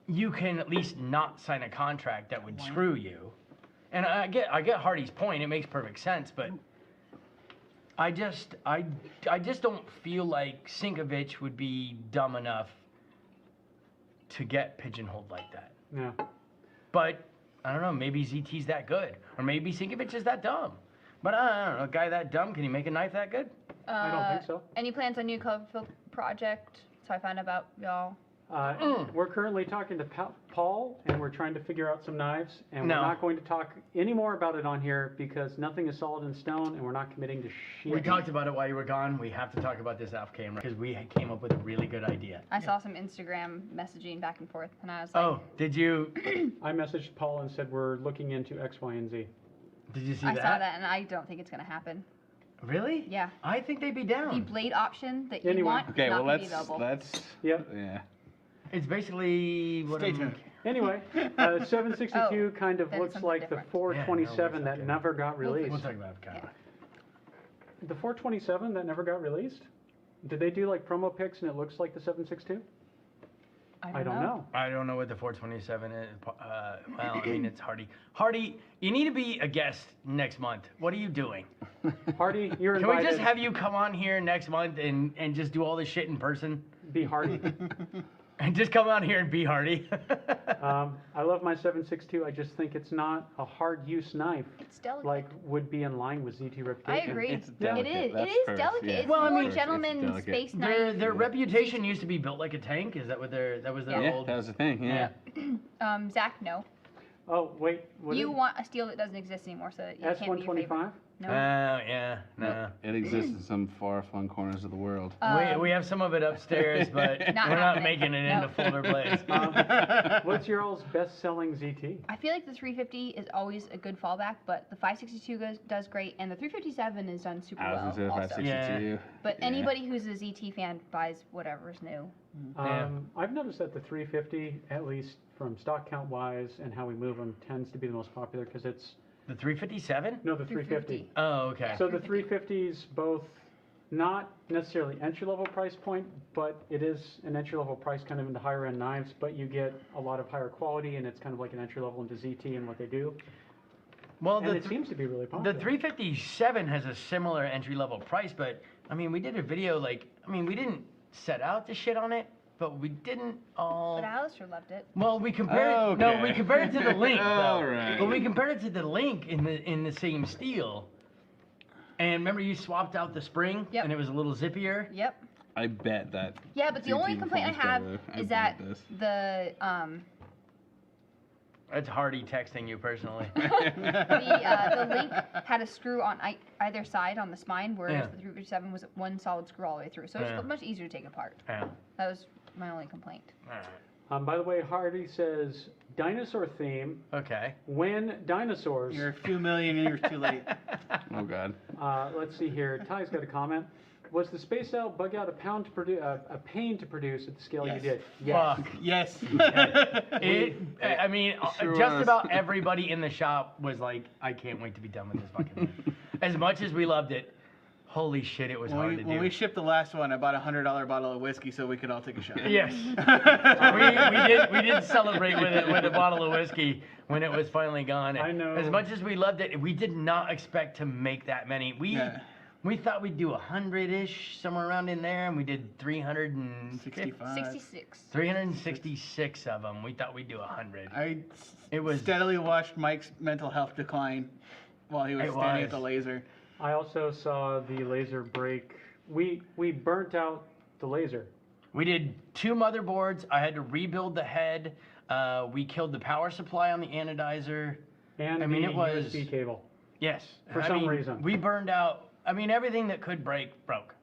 [SPEAKER 1] you can at least not sign a contract that would screw you. And I get Hardy's point. It makes perfect sense, but I just don't feel like Sinkovich would be dumb enough to get pigeonholed like that.
[SPEAKER 2] Yeah.
[SPEAKER 1] But I don't know. Maybe ZT's that good, or maybe Sinkovich is that dumb. But I don't know. A guy that dumb, can he make a knife that good?
[SPEAKER 2] I don't think so.
[SPEAKER 4] Any plans on new Coverfield project? So I found out about y'all.
[SPEAKER 2] We're currently talking to Paul, and we're trying to figure out some knives, and
[SPEAKER 1] No.
[SPEAKER 2] we're not going to talk any more about it on here because nothing is solid in stone, and we're not committing to shit.
[SPEAKER 1] We talked about it while you were gone. We have to talk about this off camera because we came up with a really good idea.
[SPEAKER 4] I saw some Instagram messaging back and forth, and I was like,
[SPEAKER 1] Oh, did you
[SPEAKER 2] I messaged Paul and said we're looking into X, Y, and Z.
[SPEAKER 1] see
[SPEAKER 4] I
[SPEAKER 1] that?
[SPEAKER 4] saw that, and I don't think it's gonna happen.
[SPEAKER 1] Really?
[SPEAKER 4] Yeah.
[SPEAKER 1] I think they'd be
[SPEAKER 4] The
[SPEAKER 1] down.
[SPEAKER 4] blade option that you
[SPEAKER 2] Anyway.
[SPEAKER 4] want
[SPEAKER 5] Okay,
[SPEAKER 4] is not
[SPEAKER 5] well
[SPEAKER 4] gonna be available.
[SPEAKER 5] let's.
[SPEAKER 2] Yep.
[SPEAKER 5] Yeah.
[SPEAKER 1] It's basically what
[SPEAKER 3] Stay
[SPEAKER 1] I'm-
[SPEAKER 3] tuned.
[SPEAKER 2] Anyway, 762 kind of
[SPEAKER 4] then
[SPEAKER 2] looks
[SPEAKER 4] something
[SPEAKER 2] like the
[SPEAKER 4] different.
[SPEAKER 2] 427 that
[SPEAKER 1] okay.
[SPEAKER 2] never got
[SPEAKER 1] We'll
[SPEAKER 2] released.
[SPEAKER 1] talk about it. Camera.
[SPEAKER 2] The 427 that never got released? Did they do like promo pics and it looks like the 762? I don't know.
[SPEAKER 1] I don't know what the 427 is. Well, I mean, it's Hardy. Hardy, you need to be a guest next month. What are you doing?
[SPEAKER 2] Hardy, you're
[SPEAKER 1] Can
[SPEAKER 2] invited.
[SPEAKER 1] we just have you come on here next month and just do all this shit in person?
[SPEAKER 2] Be Hardy.
[SPEAKER 1] And just come out here and be Hardy.
[SPEAKER 2] I love my 762. I just think it's not a hard use knife
[SPEAKER 4] It's delicate.
[SPEAKER 2] like would be in line with ZT
[SPEAKER 4] I
[SPEAKER 2] reputation.
[SPEAKER 4] agree.
[SPEAKER 5] It's
[SPEAKER 4] It
[SPEAKER 5] delicate.
[SPEAKER 4] is.
[SPEAKER 5] That's
[SPEAKER 4] It is
[SPEAKER 5] first,
[SPEAKER 4] delicate.
[SPEAKER 5] yeah.
[SPEAKER 4] It's
[SPEAKER 1] Well, I
[SPEAKER 4] more
[SPEAKER 1] mean-
[SPEAKER 5] It's
[SPEAKER 4] gentleman
[SPEAKER 5] delicate.
[SPEAKER 4] space
[SPEAKER 1] their
[SPEAKER 4] knife.
[SPEAKER 1] reputation used to be built like a tank. Is that what that was their
[SPEAKER 4] Yeah.
[SPEAKER 1] old?
[SPEAKER 5] That was the thing. Yeah.
[SPEAKER 4] Zach, no.
[SPEAKER 2] Oh, wait. What
[SPEAKER 4] You want a steel that doesn't exist anymore, so that it can't be your favorite.
[SPEAKER 2] S125?
[SPEAKER 4] No.
[SPEAKER 1] Yeah, no.
[SPEAKER 5] It exists in some far-flung corners of the world.
[SPEAKER 1] We have some of it upstairs, but
[SPEAKER 4] Not
[SPEAKER 1] we're not
[SPEAKER 4] happening.
[SPEAKER 1] making it into
[SPEAKER 4] No.
[SPEAKER 1] folder blades.
[SPEAKER 2] What's your all's best-selling ZT?
[SPEAKER 4] I feel like the 350 is always a good fallback, but the 562 does great, and the 357 is done super
[SPEAKER 5] I was
[SPEAKER 4] well
[SPEAKER 5] gonna say the
[SPEAKER 4] also.
[SPEAKER 5] 562.
[SPEAKER 4] But
[SPEAKER 5] Yeah.
[SPEAKER 4] anybody who's a ZT fan buys whatever's new.
[SPEAKER 1] Yeah.
[SPEAKER 2] I've noticed that the 350, at least from stock count wise and how we move them, tends to be the most popular because it's
[SPEAKER 1] The 357?
[SPEAKER 2] no the 350.
[SPEAKER 1] Oh, okay.
[SPEAKER 2] So the 350s both not necessarily entry-level price point, but it is an entry-level price kind of into higher-end knives, but you get a lot of higher quality, and it's kind of like an entry-level into ZT and what they do.
[SPEAKER 1] Well,
[SPEAKER 2] And it seems to be really popular.
[SPEAKER 1] the 357 has a similar entry level price, but I mean, we did a video we didn't set out to shit on it, but we didn't all.
[SPEAKER 4] But Alistair loved it.
[SPEAKER 1] Well, we compared.
[SPEAKER 5] Oh,
[SPEAKER 1] No,
[SPEAKER 5] okay.
[SPEAKER 1] we compared it to the Link.
[SPEAKER 5] All
[SPEAKER 1] though.
[SPEAKER 5] right.
[SPEAKER 1] But we compared it to the Link in the same steel. And remember, you swapped out the spring,
[SPEAKER 4] Yep.
[SPEAKER 1] and it was a little zippier.
[SPEAKER 4] Yep.
[SPEAKER 5] I bet that.
[SPEAKER 4] Yeah, but the
[SPEAKER 5] ZT
[SPEAKER 4] only complaint I
[SPEAKER 5] performance
[SPEAKER 4] have
[SPEAKER 5] better. I
[SPEAKER 4] is
[SPEAKER 5] bet
[SPEAKER 4] that
[SPEAKER 5] this.
[SPEAKER 4] the
[SPEAKER 1] That's Hardy texting you personally.
[SPEAKER 4] the Link had a screw on either side on the spine, whereas
[SPEAKER 1] Yeah.
[SPEAKER 4] the 357 was one solid screw all the way through. So
[SPEAKER 1] Yeah.
[SPEAKER 4] it's much easier to take apart.
[SPEAKER 1] Yeah.
[SPEAKER 4] That was my only complaint.
[SPEAKER 1] All right.
[SPEAKER 2] By the way, Hardy says dinosaur theme.
[SPEAKER 1] Okay.
[SPEAKER 2] When dinosaurs.
[SPEAKER 3] You're a few million years too late.
[SPEAKER 5] Oh God.
[SPEAKER 2] Let's see here. Ty's got a comment. Was the space out bug out a pain to produce at the scale you
[SPEAKER 3] Yes.
[SPEAKER 2] did?
[SPEAKER 1] Fuck.
[SPEAKER 3] Yes.
[SPEAKER 1] I mean,
[SPEAKER 5] sure
[SPEAKER 1] just
[SPEAKER 5] was.
[SPEAKER 1] about everybody in the shop was like, I can't wait to be done with this fucking thing. As much as we loved it, holy shit, it was hard to do.
[SPEAKER 3] When we shipped the last one, I bought a $100 bottle of whiskey so we could all take a shot.
[SPEAKER 1] Yes. we did celebrate with a bottle of whiskey when it was finally gone.
[SPEAKER 2] I know.
[SPEAKER 1] As much as we loved it, we did not expect to make that many. We thought we'd do 100-ish, somewhere around in there, and we did
[SPEAKER 3] 65.
[SPEAKER 4] 66.
[SPEAKER 1] 366 of them. We thought we'd do 100.
[SPEAKER 3] It was steadily watched Mike's mental health decline while he was
[SPEAKER 1] It
[SPEAKER 3] standing
[SPEAKER 1] was.
[SPEAKER 3] at the laser.
[SPEAKER 2] I also saw the laser break. We burnt out the laser.
[SPEAKER 1] We did 2 motherboards. I had to rebuild the head. We killed the power supply on the anodizer.
[SPEAKER 2] And
[SPEAKER 1] I mean,
[SPEAKER 2] the
[SPEAKER 1] it was-
[SPEAKER 2] USB cable.
[SPEAKER 1] Yes.
[SPEAKER 2] For some reason.
[SPEAKER 1] We burned out. I mean, everything that could break broke.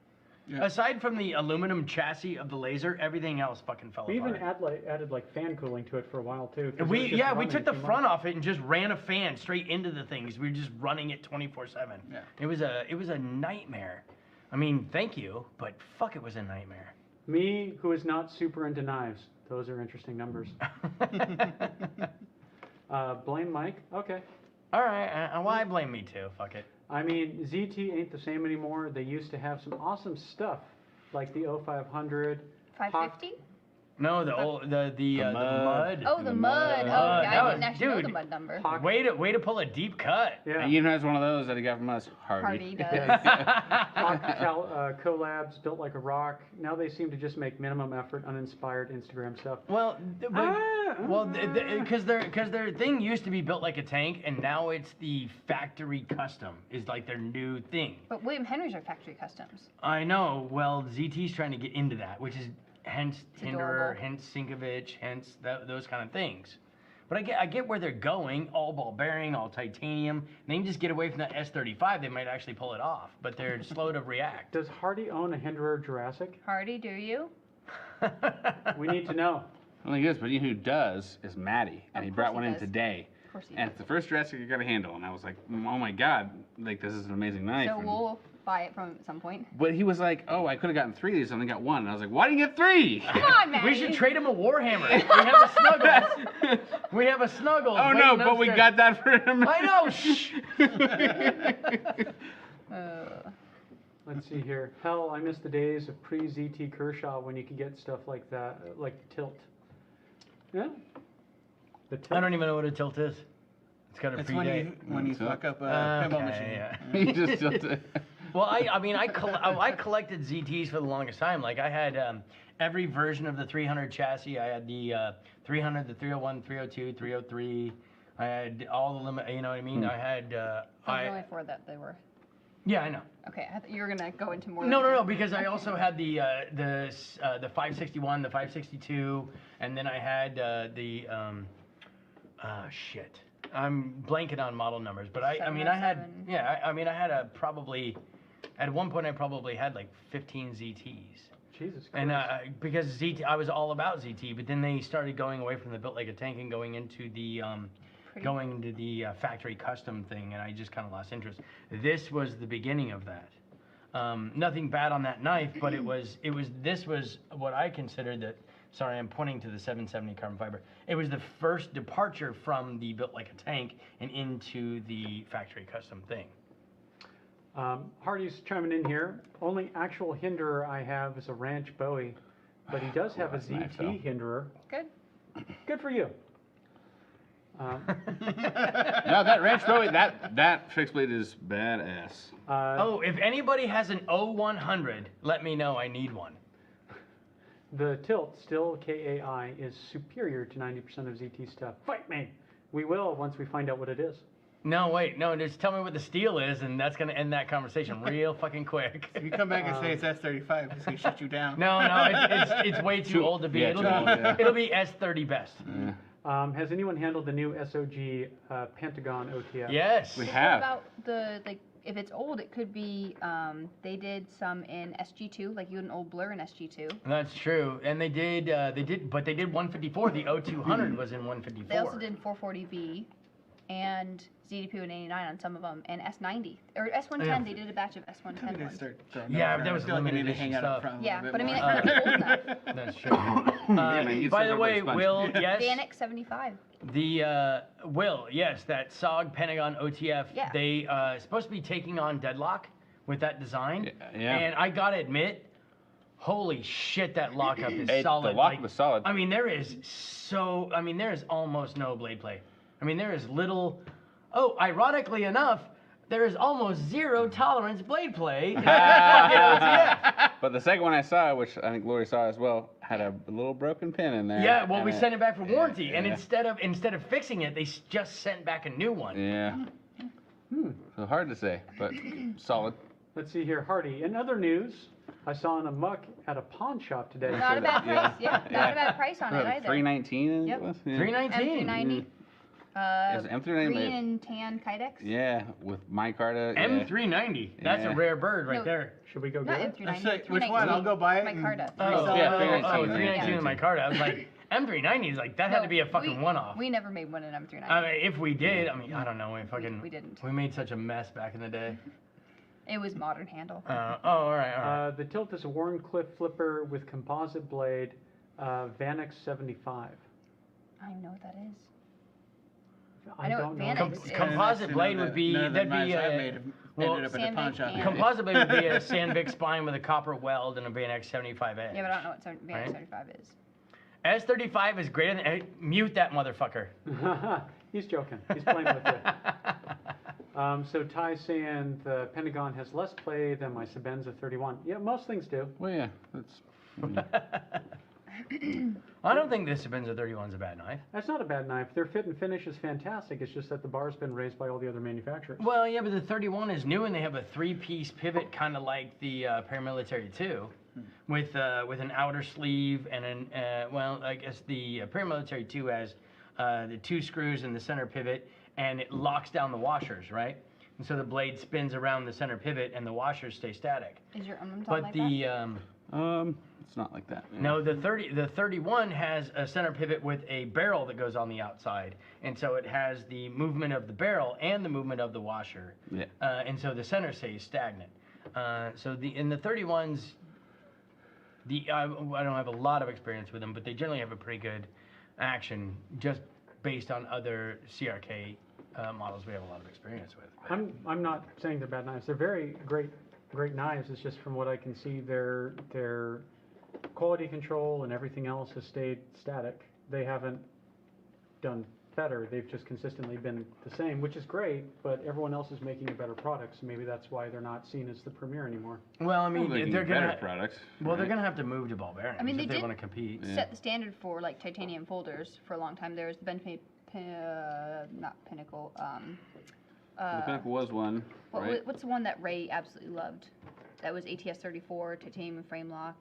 [SPEAKER 3] Yeah.
[SPEAKER 1] Aside from the aluminum chassis of the laser, everything else fucking fell
[SPEAKER 2] We
[SPEAKER 1] apart.
[SPEAKER 2] even added like fan cooling to it for a while too. 'cause it was
[SPEAKER 1] We
[SPEAKER 2] just
[SPEAKER 1] we
[SPEAKER 2] running
[SPEAKER 1] took the
[SPEAKER 2] too
[SPEAKER 1] front
[SPEAKER 2] much.
[SPEAKER 1] off it and just ran a fan straight into the things. We were just running it 24/7.
[SPEAKER 3] Yeah.
[SPEAKER 1] It was a nightmare. I mean, thank you, but fuck, it was a nightmare.
[SPEAKER 2] Me, who is not super into knives. Those are interesting numbers. Blame Mike? Okay.
[SPEAKER 1] All right, well, I blame me too. Fuck it.
[SPEAKER 2] I mean, ZT ain't the same anymore. They used to have some awesome stuff, like the 0500.
[SPEAKER 4] 550?
[SPEAKER 1] No, the mud.
[SPEAKER 4] Oh, the mud. Oh,
[SPEAKER 1] Mud.
[SPEAKER 4] yeah,
[SPEAKER 1] That
[SPEAKER 4] I
[SPEAKER 1] was-
[SPEAKER 4] didn't actually know the
[SPEAKER 1] dude.
[SPEAKER 4] mud number.
[SPEAKER 2] Hawk-
[SPEAKER 1] Way to pull a deep cut.
[SPEAKER 2] Yeah.
[SPEAKER 5] He even has one of those that he got from us.
[SPEAKER 4] Hardy
[SPEAKER 5] Hardy.
[SPEAKER 4] does.
[SPEAKER 2] Hawk collabs, built like a rock. Now they seem to just make minimum effort, uninspired Instagram stuff.
[SPEAKER 1] Well, because their thing used to be built like a tank, and now it's the factory custom is like their new thing.
[SPEAKER 4] But William Henry's are factory customs.
[SPEAKER 1] I know. Well, ZT's trying to get into that, which is hence
[SPEAKER 4] It's
[SPEAKER 1] Tinderer,
[SPEAKER 4] adorable.
[SPEAKER 1] hence Sinkovich, hence those kind of things. But I get where they're going, all ball bearing, all titanium. And they can just get away from that S35, they might actually pull it off, but they're slow to react.
[SPEAKER 2] Does Hardy own a Hinderer Jurassic?
[SPEAKER 4] Hardy, do you?
[SPEAKER 2] We need to know.
[SPEAKER 5] I don't think it is, but you know who does is Maddie, and
[SPEAKER 4] Of
[SPEAKER 5] he
[SPEAKER 4] course
[SPEAKER 5] brought
[SPEAKER 4] he
[SPEAKER 5] one in
[SPEAKER 4] does.
[SPEAKER 5] today.
[SPEAKER 4] Of course he
[SPEAKER 5] And
[SPEAKER 4] does.
[SPEAKER 5] it's the first Jurassic I got a handle, and I was like, oh my god, like this is an amazing knife.
[SPEAKER 4] So
[SPEAKER 5] And-
[SPEAKER 4] we'll buy it from him at some point.
[SPEAKER 5] But he was like, oh, I could have gotten 3 of these, I only got 1. And I was like, why didn't you get 3?
[SPEAKER 4] Come on, Maddie.
[SPEAKER 1] We should trade him a Warhammer. We have a Snuggles. We have a Snuggles.
[SPEAKER 5] Oh no,
[SPEAKER 1] waiting
[SPEAKER 5] but we
[SPEAKER 1] upstairs.
[SPEAKER 5] got that for him.
[SPEAKER 1] I know. Shh.
[SPEAKER 2] Let's see here. Hell, I miss the days of pre-ZT Kershaw when you could get stuff like that, like the tilt. Yeah. The tilt.
[SPEAKER 1] I don't even know what a tilt is. It's got a
[SPEAKER 3] It's
[SPEAKER 1] predate.
[SPEAKER 3] when you
[SPEAKER 5] So-
[SPEAKER 3] fuck up a pinball
[SPEAKER 1] Okay,
[SPEAKER 3] machine.
[SPEAKER 1] yeah.
[SPEAKER 5] He just tilted.
[SPEAKER 1] Well, I collected ZTs for the longest time. Like I had every version of the 300 chassis. I had the 300, the 301, 302, 303. I had all the limit. You know what I mean? I had.
[SPEAKER 4] That was only 4 that they were.
[SPEAKER 1] Yeah, I know.
[SPEAKER 4] Okay, I thought you were gonna go into more.
[SPEAKER 1] No, because I also had the 561, the 562, and then I had shit. I'm blanking on model numbers, but I had
[SPEAKER 4] 707.
[SPEAKER 1] probably at one point I probably had like 15 ZTs.
[SPEAKER 2] Jesus Christ.
[SPEAKER 1] And because ZT, I was all about ZT, but then they started going away from the built like a tank and going into the factory custom thing, and I just kind of lost interest. This was the beginning of that. Nothing bad on that knife, but this was what I considered that. Sorry, I'm pointing to the 770 carbon fiber. It was the first departure from the built like a tank and into the factory custom thing.
[SPEAKER 2] Hardy's chiming in here. Only actual Hinderer I have is a Ranch Bowie, but he does have a
[SPEAKER 5] That's nice,
[SPEAKER 2] ZT
[SPEAKER 5] though.
[SPEAKER 2] Hinderer.
[SPEAKER 4] Good.
[SPEAKER 2] Good for you.
[SPEAKER 5] No, that Ranch Bowie, that fixed blade is badass.
[SPEAKER 1] Oh, if anybody has an 0100, let me know. I need one.
[SPEAKER 2] The Tilt, still KAI, is superior to 90% of ZT stuff. Fight me! We will once we find out what it is.
[SPEAKER 1] No, wait, no, just tell me what the steal is, and that's gonna end that conversation real fucking quick.
[SPEAKER 3] If you come back and say it's S35, he's gonna shut you down.
[SPEAKER 1] No, it's way too old to be.
[SPEAKER 5] Yeah,
[SPEAKER 1] It'll
[SPEAKER 5] too
[SPEAKER 1] be
[SPEAKER 5] old, yeah.
[SPEAKER 1] it'll be S30 best.
[SPEAKER 5] Yeah.
[SPEAKER 2] Has anyone handled the new SOG Pentagon OTF?
[SPEAKER 1] Yes.
[SPEAKER 5] We
[SPEAKER 4] What
[SPEAKER 5] have.
[SPEAKER 4] about if it's old, it could be, they did some in SG2, like you had an old Blur in SG2.
[SPEAKER 1] That's true, and they did 154. The O200 was in 154.
[SPEAKER 4] They also did 440V and ZDP and 89 on some of them, and S90 or S110.
[SPEAKER 1] Yeah.
[SPEAKER 4] They did a batch of S110
[SPEAKER 3] Maybe
[SPEAKER 4] ones.
[SPEAKER 3] start throwing
[SPEAKER 1] Yeah,
[SPEAKER 3] those
[SPEAKER 1] that
[SPEAKER 3] around.
[SPEAKER 1] was
[SPEAKER 3] I feel like we
[SPEAKER 1] limited
[SPEAKER 3] need to hang
[SPEAKER 1] edition
[SPEAKER 3] out up
[SPEAKER 1] stuff.
[SPEAKER 3] front a
[SPEAKER 4] Yeah,
[SPEAKER 3] little
[SPEAKER 4] but
[SPEAKER 3] bit
[SPEAKER 4] I mean,
[SPEAKER 3] more.
[SPEAKER 4] it's not old enough.
[SPEAKER 1] That's true.
[SPEAKER 5] man, you
[SPEAKER 1] By
[SPEAKER 5] said
[SPEAKER 1] the way,
[SPEAKER 5] everybody's
[SPEAKER 1] Will,
[SPEAKER 5] sponge.
[SPEAKER 1] yes,
[SPEAKER 4] Vanex 75.
[SPEAKER 1] the Will, yes, that SOG Pentagon OTF.
[SPEAKER 4] Yeah.
[SPEAKER 1] They supposed to be taking on Deadlock with that design.
[SPEAKER 5] Yeah.
[SPEAKER 1] And I gotta admit, holy shit, that lockup is solid.
[SPEAKER 5] The lock was solid.
[SPEAKER 1] I mean, there is almost no blade play. I mean, there is little. Oh, ironically enough, there is almost zero tolerance blade play. In that fucking OTF.
[SPEAKER 5] But the second one I saw, which I think Lori saw as well, had a little broken pin in there.
[SPEAKER 1] Yeah, well, we
[SPEAKER 5] and
[SPEAKER 1] sent it back for warranty, and
[SPEAKER 5] yeah.
[SPEAKER 1] instead of fixing it, they just sent back a new one.
[SPEAKER 5] Yeah. So hard to say, but solid.
[SPEAKER 2] Let's see here, Hardy. In other news, I saw in a muck at a pawn shop today.
[SPEAKER 4] Not a bad
[SPEAKER 5] Yeah.
[SPEAKER 4] price. Yeah, not a bad price on it either.
[SPEAKER 5] $319.
[SPEAKER 4] Yep.
[SPEAKER 5] It was? Yeah.
[SPEAKER 1] 319.
[SPEAKER 4] M390.
[SPEAKER 5] Is it M390?
[SPEAKER 4] Green and tan Kydex.
[SPEAKER 5] Yeah, with micarta. Yeah.
[SPEAKER 1] M390. That's
[SPEAKER 5] Yeah.
[SPEAKER 1] a rare bird right
[SPEAKER 4] No.
[SPEAKER 1] there.
[SPEAKER 2] Should we go
[SPEAKER 4] Not
[SPEAKER 2] get it?
[SPEAKER 3] I
[SPEAKER 4] M390.
[SPEAKER 3] say, which one? I'll go buy it. and
[SPEAKER 4] Micarta.
[SPEAKER 1] Oh,
[SPEAKER 3] resell
[SPEAKER 5] yeah,
[SPEAKER 3] it.
[SPEAKER 5] 319.
[SPEAKER 1] 319 in my card. I was like, M390 is like that had
[SPEAKER 4] No,
[SPEAKER 1] to be a fucking
[SPEAKER 4] we-
[SPEAKER 1] one-off.
[SPEAKER 4] We never made one in M390.
[SPEAKER 1] I mean, if we did, I mean, I don't know.
[SPEAKER 4] We didn't.
[SPEAKER 1] We made such a mess back in the day.
[SPEAKER 4] It was modern handle.
[SPEAKER 1] All right.
[SPEAKER 2] The Tilt is a Warncliffe flipper with composite blade, Vanex 75.
[SPEAKER 4] I don't even know what that is.
[SPEAKER 2] I
[SPEAKER 4] know
[SPEAKER 2] don't know.
[SPEAKER 4] Vanex
[SPEAKER 1] Com-
[SPEAKER 4] is-
[SPEAKER 1] composite
[SPEAKER 3] None
[SPEAKER 1] blade
[SPEAKER 3] of
[SPEAKER 1] would
[SPEAKER 3] the-
[SPEAKER 1] be
[SPEAKER 3] none of the
[SPEAKER 1] that'd be
[SPEAKER 3] knives I've
[SPEAKER 1] a
[SPEAKER 3] made have
[SPEAKER 1] well,
[SPEAKER 3] ended up at a pawn
[SPEAKER 4] Sandvik
[SPEAKER 3] shop.
[SPEAKER 4] and-
[SPEAKER 1] composite blade would be a Sandvik spine with a copper weld and a Vanex 75 edge.
[SPEAKER 4] Yeah, but I don't know what Vanex
[SPEAKER 1] Right.
[SPEAKER 4] 75 is.
[SPEAKER 1] S35 is greater than mute that motherfucker.
[SPEAKER 2] He's joking. He's playing with it. So Ty's saying the Pentagon has less play than my Sebenza 31. Yeah, most things do.
[SPEAKER 5] Well, yeah. That's.
[SPEAKER 1] I don't think this Sebenza 31 is a bad knife.
[SPEAKER 2] That's not a bad knife. Their fit and finish is fantastic. It's just that the bar's been raised by all the other manufacturers.
[SPEAKER 1] Well, yeah, but the 31 is new and they have a three-piece pivot, kind of like the Paramilitary 2, with an outer sleeve and an well, I guess the Paramilitary 2 has the two screws in the center pivot and it locks down the washers, right? And so the blade spins around the center pivot and the washers stay static.
[SPEAKER 4] Is your something
[SPEAKER 1] But
[SPEAKER 4] like
[SPEAKER 1] the
[SPEAKER 4] that?
[SPEAKER 5] It's not like that. Yeah.
[SPEAKER 1] no, the 31 has a center pivot with a barrel that goes on the outside, and so it has the movement of the barrel and the movement of the washer.
[SPEAKER 5] Yeah.
[SPEAKER 1] And so the center stays stagnant. So in the 31s, I don't have a lot of experience with them, but they generally have a pretty good action just based on other CRK models we have a lot of experience with.
[SPEAKER 2] I'm not saying they're bad knives. They're very great knives. It's just from what I can see, their quality control and everything else has stayed static. They haven't done better. They've just consistently been the same, which is great, but everyone else is making a better product, so maybe that's why they're not seen as the premier anymore.
[SPEAKER 1] Well, I mean,
[SPEAKER 5] Well, they can
[SPEAKER 1] they're
[SPEAKER 5] get better
[SPEAKER 1] gonna
[SPEAKER 5] products.
[SPEAKER 1] well, they're
[SPEAKER 5] right?
[SPEAKER 1] gonna have to move to ball bearings
[SPEAKER 4] I mean,
[SPEAKER 1] if
[SPEAKER 4] they
[SPEAKER 1] they
[SPEAKER 4] did
[SPEAKER 1] want to compete.
[SPEAKER 5] Yeah.
[SPEAKER 4] Set the standard for like titanium folders for a long time. There's the not Pinnacle.
[SPEAKER 5] The Pinnacle was one, right?
[SPEAKER 4] What's the one that Ray absolutely loved? That was ATS 34 titanium frame lock.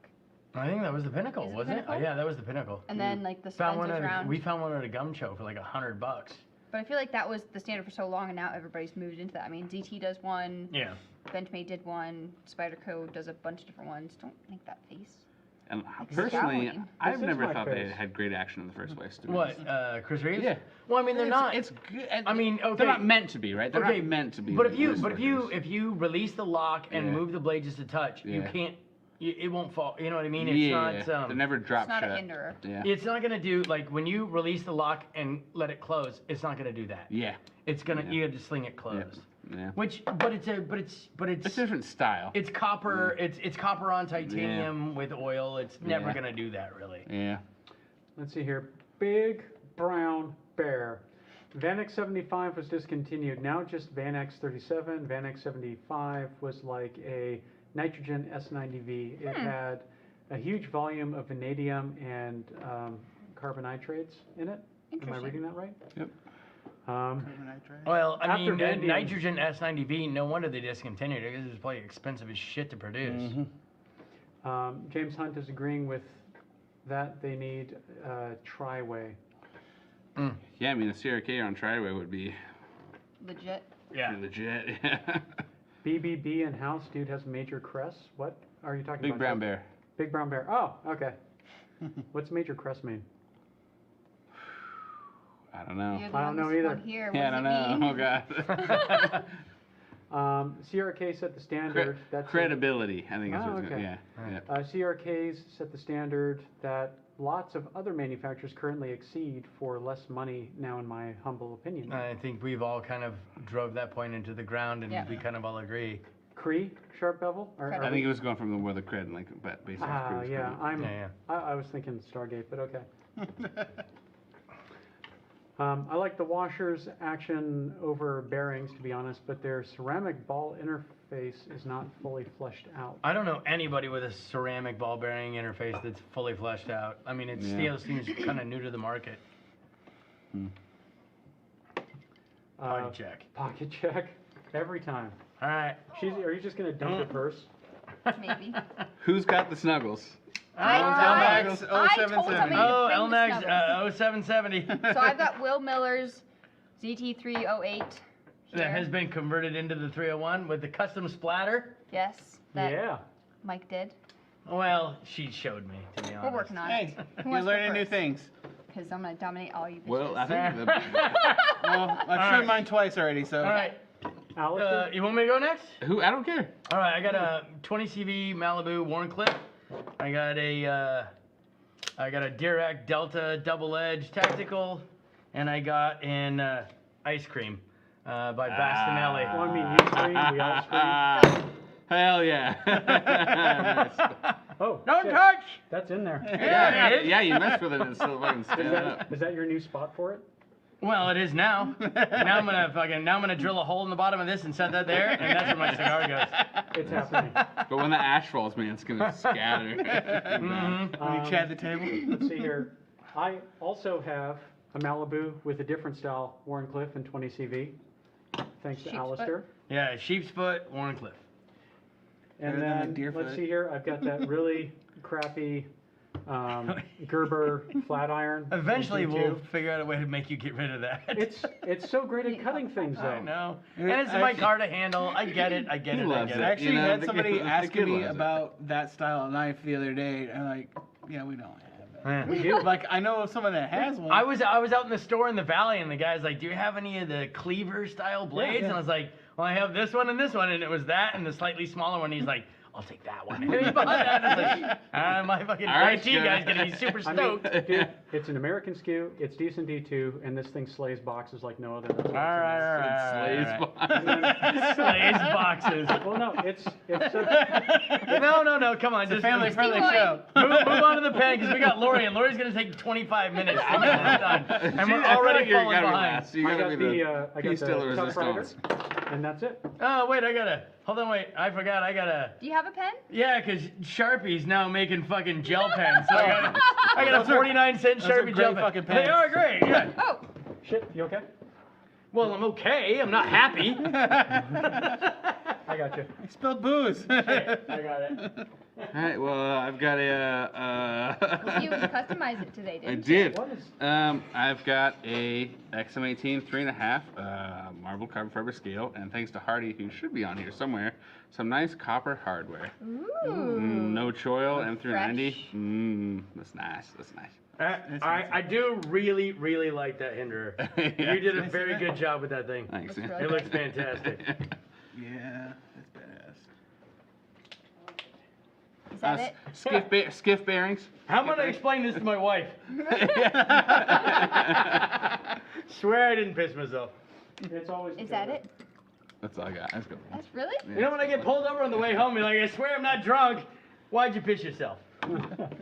[SPEAKER 1] I think that was the Pinnacle,
[SPEAKER 4] Is it the
[SPEAKER 1] wasn't it?
[SPEAKER 4] Pinnacle?
[SPEAKER 1] Yeah, that was the Pinnacle.
[SPEAKER 4] And then like the
[SPEAKER 1] Found one
[SPEAKER 4] Spencer's
[SPEAKER 1] at
[SPEAKER 4] round.
[SPEAKER 1] we found one at a gum show for like $100.
[SPEAKER 4] But I feel like that was the standard for so long, and now everybody's moved into that. I mean, ZT does one.
[SPEAKER 1] Yeah.
[SPEAKER 4] Benchmade did one. Spyderco does a bunch of different ones. Don't make that face.
[SPEAKER 5] And
[SPEAKER 4] Like
[SPEAKER 5] personally,
[SPEAKER 4] scowling.
[SPEAKER 5] I've
[SPEAKER 2] This is
[SPEAKER 5] never
[SPEAKER 2] my
[SPEAKER 5] thought
[SPEAKER 2] face.
[SPEAKER 5] they had great action in the first place. To be
[SPEAKER 1] What?
[SPEAKER 5] honest.
[SPEAKER 1] Chris Reeves?
[SPEAKER 5] Yeah.
[SPEAKER 1] Well, I mean, they're not.
[SPEAKER 5] It's good. and
[SPEAKER 1] I mean, okay.
[SPEAKER 5] They're not meant to be, right? They're
[SPEAKER 1] Okay,
[SPEAKER 5] not meant to be.
[SPEAKER 1] But
[SPEAKER 5] wrist
[SPEAKER 1] if
[SPEAKER 5] workers.
[SPEAKER 1] you release the lock and
[SPEAKER 5] Yeah.
[SPEAKER 1] move the blade just a touch, you
[SPEAKER 5] Yeah.
[SPEAKER 1] can't. It won't fall. You know what I mean? It's
[SPEAKER 5] yeah,
[SPEAKER 1] not.
[SPEAKER 5] they never drop
[SPEAKER 4] It's not
[SPEAKER 5] shut.
[SPEAKER 4] a hinderer.
[SPEAKER 5] Yeah.
[SPEAKER 1] It's not gonna do like when you release the lock and let it close. It's not gonna do that.
[SPEAKER 5] Yeah.
[SPEAKER 1] It's gonna
[SPEAKER 5] Yeah.
[SPEAKER 1] you have to sling it closed.
[SPEAKER 5] Yeah.
[SPEAKER 1] Which, but it's
[SPEAKER 5] It's a different style.
[SPEAKER 1] It's copper. It's copper on titanium with oil. It's never
[SPEAKER 5] Yeah.
[SPEAKER 1] gonna do that really.
[SPEAKER 5] Yeah.
[SPEAKER 2] Let's see here. Big Brown Bear. Vanex 75 was discontinued. Now just Vanex 37. Vanex 75 was like a nitrogen S90V. It had a huge volume of vanadium and carbonitrates in it. Am I
[SPEAKER 4] Interesting.
[SPEAKER 2] reading that right?
[SPEAKER 5] Yep.
[SPEAKER 1] Well, I
[SPEAKER 2] After
[SPEAKER 1] mean,
[SPEAKER 2] vanadium-
[SPEAKER 1] nitrogen S90V, no wonder they discontinued it because it was probably expensive as shit to produce.
[SPEAKER 2] James Hunt is agreeing with that. They need tri-way.
[SPEAKER 5] Yeah, I mean, a CRK on Triway would be
[SPEAKER 4] Legit.
[SPEAKER 1] Yeah.
[SPEAKER 5] legit. Yeah.
[SPEAKER 2] BBB in house, dude has major crests. What are you talking
[SPEAKER 5] Big
[SPEAKER 2] about?
[SPEAKER 5] brown
[SPEAKER 2] Jeff?
[SPEAKER 5] bear.
[SPEAKER 2] Big brown bear. Oh, okay. What's major crest mean?
[SPEAKER 5] I don't know.
[SPEAKER 4] You're the
[SPEAKER 2] I don't know
[SPEAKER 4] youngest
[SPEAKER 2] either.
[SPEAKER 4] one Here. What
[SPEAKER 5] Yeah, I
[SPEAKER 4] does
[SPEAKER 5] don't
[SPEAKER 4] it
[SPEAKER 5] know.
[SPEAKER 4] mean?
[SPEAKER 5] Oh god.
[SPEAKER 2] CRK set the standard. That's
[SPEAKER 5] Credibility, I think is
[SPEAKER 2] Oh,
[SPEAKER 5] what's
[SPEAKER 2] okay.
[SPEAKER 5] gonna, yeah.
[SPEAKER 2] CRKs set the standard that lots of other manufacturers currently exceed for less money now, in my humble opinion.
[SPEAKER 1] I think we've all kind of drove that point into the ground, and
[SPEAKER 4] Yeah.
[SPEAKER 1] we kind of all agree.
[SPEAKER 2] Cree sharp bevel?
[SPEAKER 4] Credit.
[SPEAKER 5] I think it was going from the where the cred, like, but basically.
[SPEAKER 2] yeah,
[SPEAKER 1] Yeah,
[SPEAKER 2] I was thinking Stargate, but okay. I like the washers action over bearings, to be honest, but their ceramic ball interface is not fully fleshed out.
[SPEAKER 1] I don't know anybody with a ceramic ball bearing interface that's fully fleshed out. I mean, it
[SPEAKER 5] Yeah.
[SPEAKER 1] still seems kind of new to the market. Pocket check.
[SPEAKER 2] Pocket check every time.
[SPEAKER 1] All right.
[SPEAKER 2] Are you just gonna dump your purse?
[SPEAKER 4] Maybe.
[SPEAKER 5] Who's got the snuggles?
[SPEAKER 4] I
[SPEAKER 3] LMAX
[SPEAKER 4] told somebody
[SPEAKER 3] 0770.
[SPEAKER 4] to
[SPEAKER 1] Oh,
[SPEAKER 4] bring the
[SPEAKER 1] LNAX
[SPEAKER 4] snuggles.
[SPEAKER 1] 0770.
[SPEAKER 4] So I've got Will Miller's ZT308
[SPEAKER 1] That
[SPEAKER 4] here.
[SPEAKER 1] has been converted into the 301 with the custom splatter.
[SPEAKER 4] Yes, that
[SPEAKER 2] Yeah.
[SPEAKER 4] Mike did.
[SPEAKER 1] Well, she showed me, to be honest.
[SPEAKER 4] We're working on
[SPEAKER 3] Hey,
[SPEAKER 4] it.
[SPEAKER 3] you're learning new things.
[SPEAKER 4] Because I'm going to dominate all you bitches.
[SPEAKER 5] Well, I think the,
[SPEAKER 3] Well, I've
[SPEAKER 1] All
[SPEAKER 3] shown
[SPEAKER 1] right.
[SPEAKER 3] mine twice already, so.
[SPEAKER 1] All right.
[SPEAKER 2] Alistair?
[SPEAKER 1] You want me to go next?
[SPEAKER 5] who? I don't care.
[SPEAKER 1] All right, I got a 20 CV Malibu Warncliffe. I got a Dirac Delta Double Edge Tactical, and I got an Ice Cream by Bastinelli.
[SPEAKER 2] Well, I mean, you scream, we all scream.
[SPEAKER 5] Hell yeah. Nice.
[SPEAKER 2] Oh,
[SPEAKER 1] Don't
[SPEAKER 2] shit.
[SPEAKER 1] touch!
[SPEAKER 2] That's in there.
[SPEAKER 1] Yeah, it is.
[SPEAKER 5] Yeah, you messed with it and it's still fucking standing up.
[SPEAKER 2] Is that your new spot for it?
[SPEAKER 1] Well, it is now. Now I'm gonna drill a hole in the bottom of this and set that there, and that's where my cigar goes.
[SPEAKER 2] It's happening.
[SPEAKER 5] But when the ash falls, man, it's gonna scatter.
[SPEAKER 3] When you chat at the table.
[SPEAKER 2] Let's see here. I also have a Malibu with a different style Warncliffe in 20 CV. Thanks to
[SPEAKER 4] Sheep's
[SPEAKER 2] Alistair.
[SPEAKER 1] Yeah, Sheep's Foot Warncliffe.
[SPEAKER 2] And
[SPEAKER 3] Better than the
[SPEAKER 2] then,
[SPEAKER 3] Deerfoot.
[SPEAKER 2] let's see here. I've got that really crappy Gerber flat iron.
[SPEAKER 1] Eventually,
[SPEAKER 2] in
[SPEAKER 1] we'll
[SPEAKER 2] D2.
[SPEAKER 1] figure out a way to make you get rid of that.
[SPEAKER 2] It's so great at cutting things, though.
[SPEAKER 1] I know.
[SPEAKER 3] It-
[SPEAKER 1] And it's my
[SPEAKER 3] actually-
[SPEAKER 1] car to handle. I get it. I get
[SPEAKER 5] He
[SPEAKER 1] it. I
[SPEAKER 5] loves
[SPEAKER 1] get
[SPEAKER 5] it.
[SPEAKER 3] I
[SPEAKER 1] it.
[SPEAKER 3] actually
[SPEAKER 5] You know,
[SPEAKER 3] had
[SPEAKER 5] the
[SPEAKER 3] somebody
[SPEAKER 5] kid- the
[SPEAKER 3] asking
[SPEAKER 5] kid
[SPEAKER 3] me
[SPEAKER 5] loves it.
[SPEAKER 3] about that style of knife the other day, and I'm like, yeah, we don't have
[SPEAKER 1] Yeah.
[SPEAKER 3] that. We do. Like, I know of someone that has one.
[SPEAKER 1] I was out in the store in the valley, and the guy's like, "Do you have any of the cleaver style blades?"
[SPEAKER 2] yeah.
[SPEAKER 1] And I was like, "Well, I have this one and this one," and it was that and the slightly smaller one. He's like, "I'll take that one." And he bought that. And I was like, my fucking
[SPEAKER 5] All right,
[SPEAKER 1] IT guy's gonna be super
[SPEAKER 2] I mean,
[SPEAKER 1] stoked.
[SPEAKER 2] dude, it's an American SKU. It's decent D2, and this thing slays boxes like no other. That's
[SPEAKER 1] All right. Slays boxes.
[SPEAKER 2] Well, no, it's
[SPEAKER 1] No. Come on,
[SPEAKER 3] It's a
[SPEAKER 1] just
[SPEAKER 3] family-friendly
[SPEAKER 4] Steve
[SPEAKER 3] show.
[SPEAKER 1] Move on to the pen because we got Lori, and Lori's gonna take 25 minutes to get this done, and
[SPEAKER 5] See,
[SPEAKER 1] we're
[SPEAKER 5] I feel
[SPEAKER 1] already
[SPEAKER 5] like you
[SPEAKER 1] falling
[SPEAKER 5] gotta be
[SPEAKER 1] behind.
[SPEAKER 5] last. You
[SPEAKER 2] I
[SPEAKER 5] gotta
[SPEAKER 2] got
[SPEAKER 5] be
[SPEAKER 2] the
[SPEAKER 5] the
[SPEAKER 2] piece
[SPEAKER 5] still
[SPEAKER 2] of Tough Rider,
[SPEAKER 5] resistance.
[SPEAKER 2] and that's it.
[SPEAKER 1] Oh wait, hold on, wait, I forgot, I gotta.
[SPEAKER 4] Do you have a pen?
[SPEAKER 1] Yeah, because Sharpie's now making fucking gel pens. So I got a
[SPEAKER 3] Those are-
[SPEAKER 1] 49-cent
[SPEAKER 3] those are
[SPEAKER 1] Sharpie
[SPEAKER 3] great
[SPEAKER 1] gel pen.
[SPEAKER 3] fucking
[SPEAKER 1] They
[SPEAKER 3] pens.
[SPEAKER 1] are great. Yeah.
[SPEAKER 4] Oh,
[SPEAKER 2] Shit, you okay?
[SPEAKER 1] Well, I'm okay. I'm not happy.
[SPEAKER 2] I got you.
[SPEAKER 3] I spilled booze.
[SPEAKER 1] I got it.
[SPEAKER 5] All right, well, I've got a.
[SPEAKER 4] you customized it today,
[SPEAKER 5] I
[SPEAKER 4] didn't you?
[SPEAKER 5] did.
[SPEAKER 2] What is?
[SPEAKER 5] I've got a XM18 3.5 marble carbon fiber scale, and thanks to Hardy, who should be on here somewhere, some nice copper hardware.
[SPEAKER 4] Ooh.
[SPEAKER 5] No choil, M390.
[SPEAKER 4] Fresh.
[SPEAKER 5] That's nice. That's nice.
[SPEAKER 1] I do really, really like that hinderer. You did a very good job with that thing.
[SPEAKER 5] Thanks.
[SPEAKER 4] Looks
[SPEAKER 5] man.
[SPEAKER 4] really
[SPEAKER 1] It looks fantastic.
[SPEAKER 3] Yeah, that's badass.
[SPEAKER 4] Is that it?
[SPEAKER 5] Skiff bearings.
[SPEAKER 1] How am I gonna explain this to my wife? Swear I didn't piss myself.
[SPEAKER 2] It's always.
[SPEAKER 4] Is that it?
[SPEAKER 5] That's all I got. That's good.
[SPEAKER 4] That's really?
[SPEAKER 1] You know when I get pulled over on the way home, you're like, I swear I'm not drunk. Why'd you piss yourself?